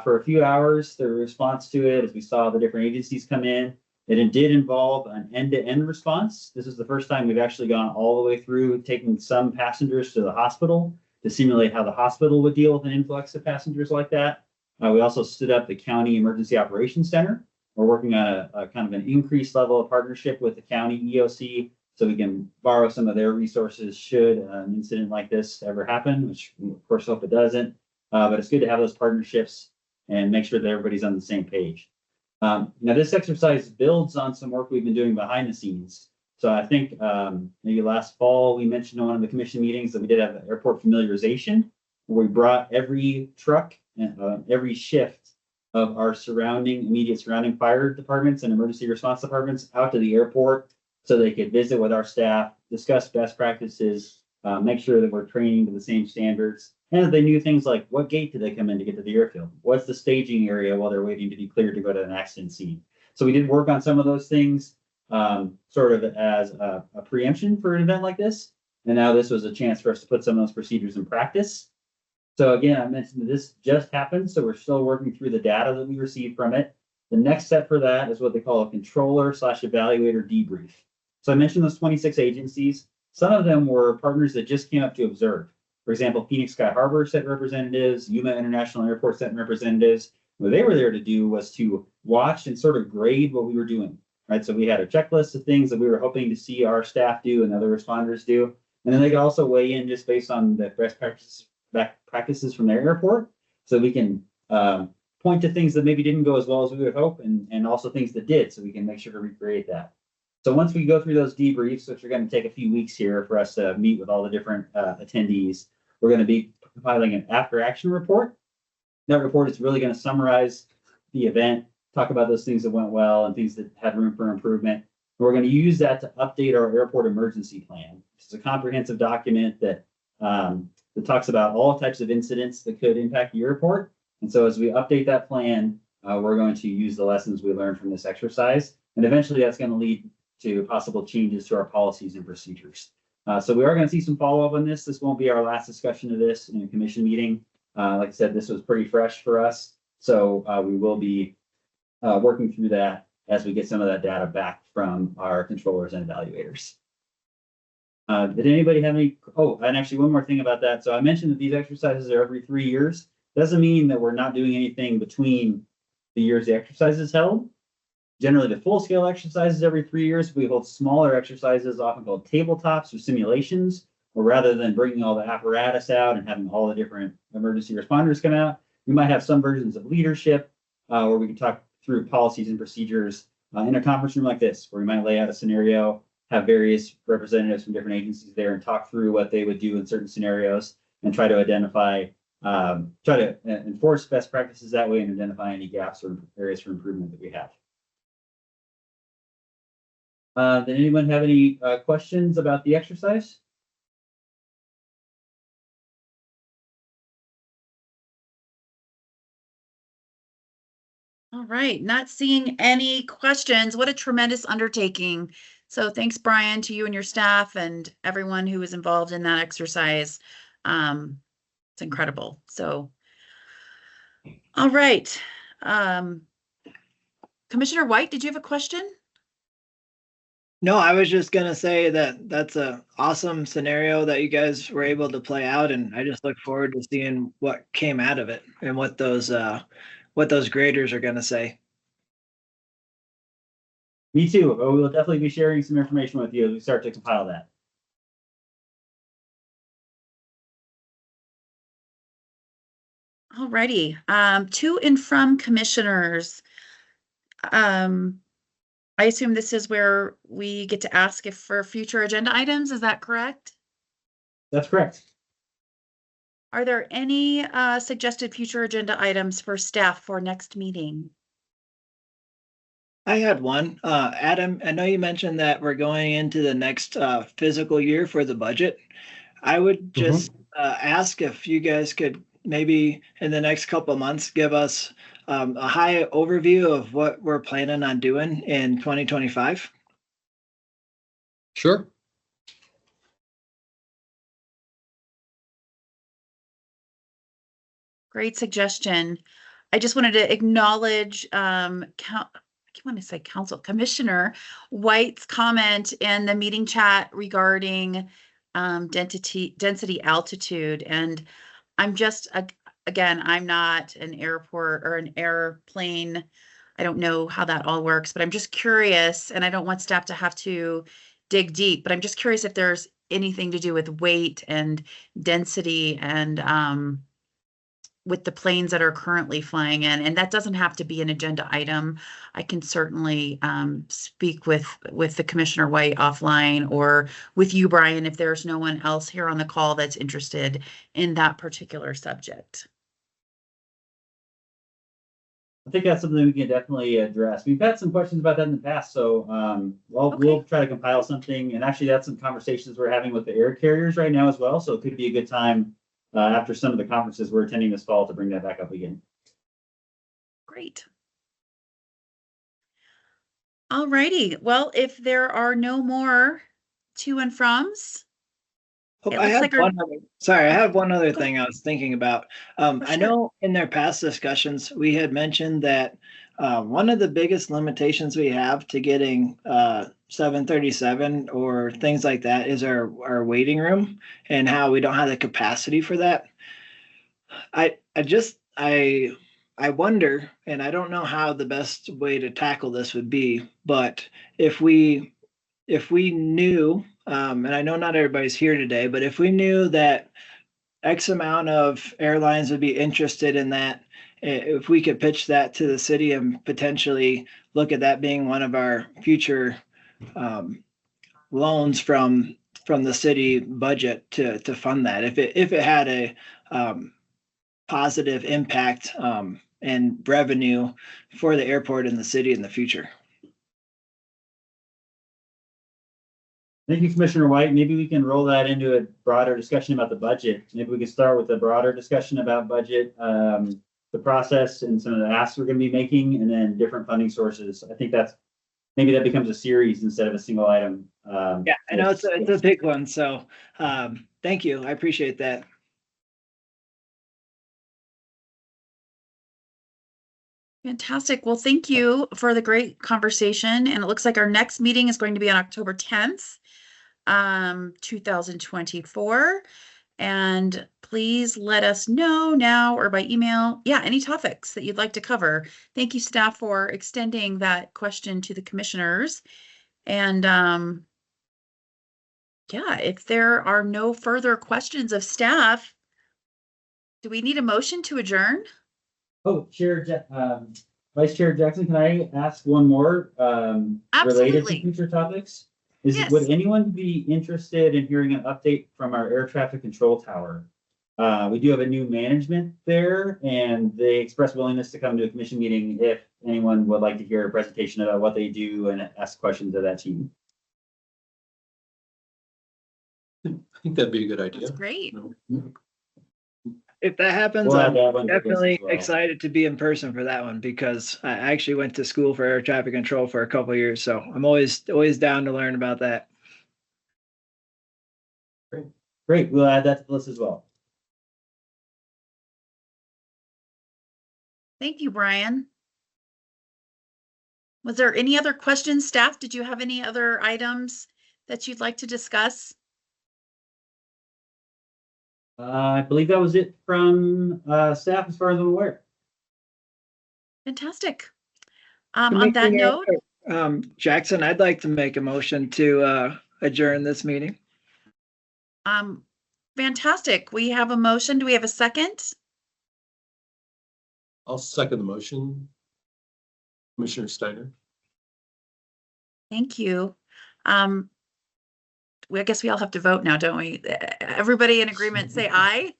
Speaker 1: for a few hours, the response to it, as we saw the different agencies come in. It did involve an end-to-end response. This is the first time we've actually gone all the way through taking some passengers to the hospital to simulate how the hospital would deal with an influx of passengers like that. We also stood up the County Emergency Operations Center. We're working on a kind of an increased level of partnership with the county EOC so we can borrow some of their resources should an incident like this ever happen, which we of course hope it doesn't. But it's good to have those partnerships and make sure that everybody's on the same page. Now, this exercise builds on some work we've been doing behind the scenes. So I think maybe last fall, we mentioned on one of the commission meetings that we did have an airport familiarization, where we brought every truck and every shift of our immediate surrounding fire departments and emergency response departments out to the airport so they could visit with our staff, discuss best practices, make sure that we're training to the same standards. And that they knew things like what gate do they come in to get to the airfield? What's the staging area while they're waiting to be cleared to go to an accident scene? So we did work on some of those things sort of as a preemption for an event like this. And now this was a chance for us to put some of those procedures in practice. So again, I mentioned that this just happened, so we're still working through the data that we received from it. The next step for that is what they call a controller/evaluator debrief. So I mentioned those 26 agencies. Some of them were partners that just came up to observe. For example, Phoenix Sky Harbor sent representatives, Yuma International Airport sent representatives. What they were there to do was to watch and sort of grade what we were doing, right? So we had a checklist of things that we were hoping to see our staff do and other responders do. And then they could also weigh in just based on the best practices from their airport. So we can point to things that maybe didn't go as well as we would hope and also things that did, so we can make sure to recreate that. So once we go through those debriefs, which are going to take a few weeks here for us to meet with all the different attendees, we're going to be compiling an after action report. That report is really going to summarize the event, talk about those things that went well and things that had room for improvement. And we're going to use that to update our airport emergency plan. It's a comprehensive document that talks about all types of incidents that could impact the airport. And so as we update that plan, we're going to use the lessons we learned from this exercise. And eventually that's going to lead to possible changes to our policies and procedures. So we are going to see some follow-up on this. This won't be our last discussion of this in a commission meeting. Like I said, this was pretty fresh for us. So we will be working through that as we get some of that data back from our controllers and evaluators. Did anybody have any? Oh, and actually one more thing about that. So I mentioned that these exercises are every 3 years. Doesn't mean that we're not doing anything between the years the exercise is held. Generally, the full-scale exercises every 3 years. We hold smaller exercises, often called tabletops or simulations, where rather than bringing all the apparatus out and having all the different emergency responders come out, we might have some versions of leadership where we can talk through policies and procedures in a conference room like this, where we might lay out a scenario, have various representatives from different agencies there and talk through what they would do in certain scenarios and try to identify, try to enforce best practices that way and identify any gaps or areas for improvement that we have. Did anyone have any questions about the exercise?
Speaker 4: All right, not seeing any questions. What a tremendous undertaking. So thanks, Brian, to you and your staff and everyone who was involved in that exercise. It's incredible. So, all right. Commissioner White, did you have a question?
Speaker 3: No, I was just gonna say that that's a awesome scenario that you guys were able to play out, and I just look forward to seeing what came out of it and what those graders are gonna say.
Speaker 1: Me too. We will definitely be sharing some information with you as we start to compile that.
Speaker 4: All righty. To and from commissioners. I assume this is where we get to ask if for future agenda items. Is that correct?
Speaker 1: That's correct.
Speaker 4: Are there any suggested future agenda items for staff for next meeting?
Speaker 3: I had one. Adam, I know you mentioned that we're going into the next fiscal year for the budget. I would just ask if you guys could maybe in the next couple of months give us a high overview of what we're planning on doing in 2025.
Speaker 2: Sure.
Speaker 4: Great suggestion. I just wanted to acknowledge, I want to say Council Commissioner White's comment in the meeting chat regarding density altitude. And I'm just, again, I'm not an airport or an airplane. I don't know how that all works, but I'm just curious, and I don't want staff to have to dig deep, but I'm just curious if there's anything to do with weight and density and with the planes that are currently flying in, and that doesn't have to be an agenda item. I can certainly speak with the Commissioner White offline or with you, Brian, if there's no one else here on the call that's interested in that particular subject.
Speaker 1: I think that's something we can definitely address. We've had some questions about that in the past, so we'll try to compile something. And actually, that's some conversations we're having with the air carriers right now as well. So it could be a good time after some of the conferences we're attending this fall to bring that back up again.
Speaker 4: Great. All righty. Well, if there are no more to and froms.
Speaker 3: Oh, I have one other thing I was thinking about. I know in their past discussions, we had mentioned that one of the biggest limitations we have to getting 737 or things like that is our waiting room and how we don't have the capacity for that. I wonder, and I don't know how the best way to tackle this would be, but if we knew, and I know not everybody's here today, but if we knew that X amount of airlines would be interested in that, if we could pitch that to the city and potentially look at that being one of our future loans from the city budget to fund that, if it had a positive impact and revenue for the airport and the city in the future.
Speaker 1: Thank you, Commissioner White. Maybe we can roll that into a broader discussion about the budget. Maybe we can start with a broader discussion about budget, the process and some of the asks we're going to be making, and then different funding sources. I think maybe that becomes a series instead of a single item.
Speaker 3: Yeah, I know it's a big one. So thank you. I appreciate that.
Speaker 4: Fantastic. Well, thank you for the great conversation. And it looks like our next meeting is going to be on October 10th, 2024. And please let us know now or by email, any topics that you'd like to cover. Thank you, staff, for extending that question to the commissioners. And if there are no further questions of staff, do we need a motion to adjourn?
Speaker 1: Oh, Vice Chair Jackson, can I ask one more related to future topics?
Speaker 4: Yes.
Speaker 1: Would anyone be interested in hearing an update from our air traffic control tower? We do have a new management there, and they expressed willingness to come to a commission meeting if anyone would like to hear a presentation about what they do and ask questions of that team.
Speaker 6: I think that'd be a good idea.
Speaker 4: That's great.
Speaker 3: If that happens,
Speaker 1: We'll
Speaker 3: I'm
Speaker 1: have that
Speaker 3: definitely
Speaker 1: as well.
Speaker 3: excited to be in person for that one because I actually went to school for air traffic control for a couple of years. So I'm always down to learn about that.
Speaker 1: Great. We'll add that to the list as well.
Speaker 4: Thank you, Brian. Was there any other questions, staff? Did you have any other items that you'd like to discuss?
Speaker 1: I believe that was it from staff as far as I'm aware.
Speaker 4: Fantastic. On that note,
Speaker 3: Jackson, I'd like to make a motion to adjourn this meeting.
Speaker 4: Fantastic. We have a motion. Do we have a second?
Speaker 6: I'll second the motion. Commissioner Steiner.
Speaker 4: Thank you. I guess we all have to vote now, don't we? Everybody in agreement, say aye.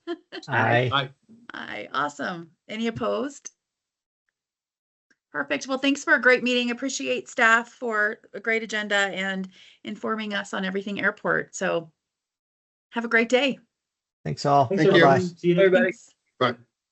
Speaker 8: Aye.
Speaker 6: Aye.
Speaker 4: Aye. Awesome. Any opposed? Perfect. Well, thanks for a great meeting. Appreciate staff for a great agenda and informing us on everything airport. So have a great day.
Speaker 8: Thanks all.
Speaker 1: Thanks,
Speaker 2: Thank you.
Speaker 1: everyone. See you next week.
Speaker 4: Thanks.
Speaker 2: Bye.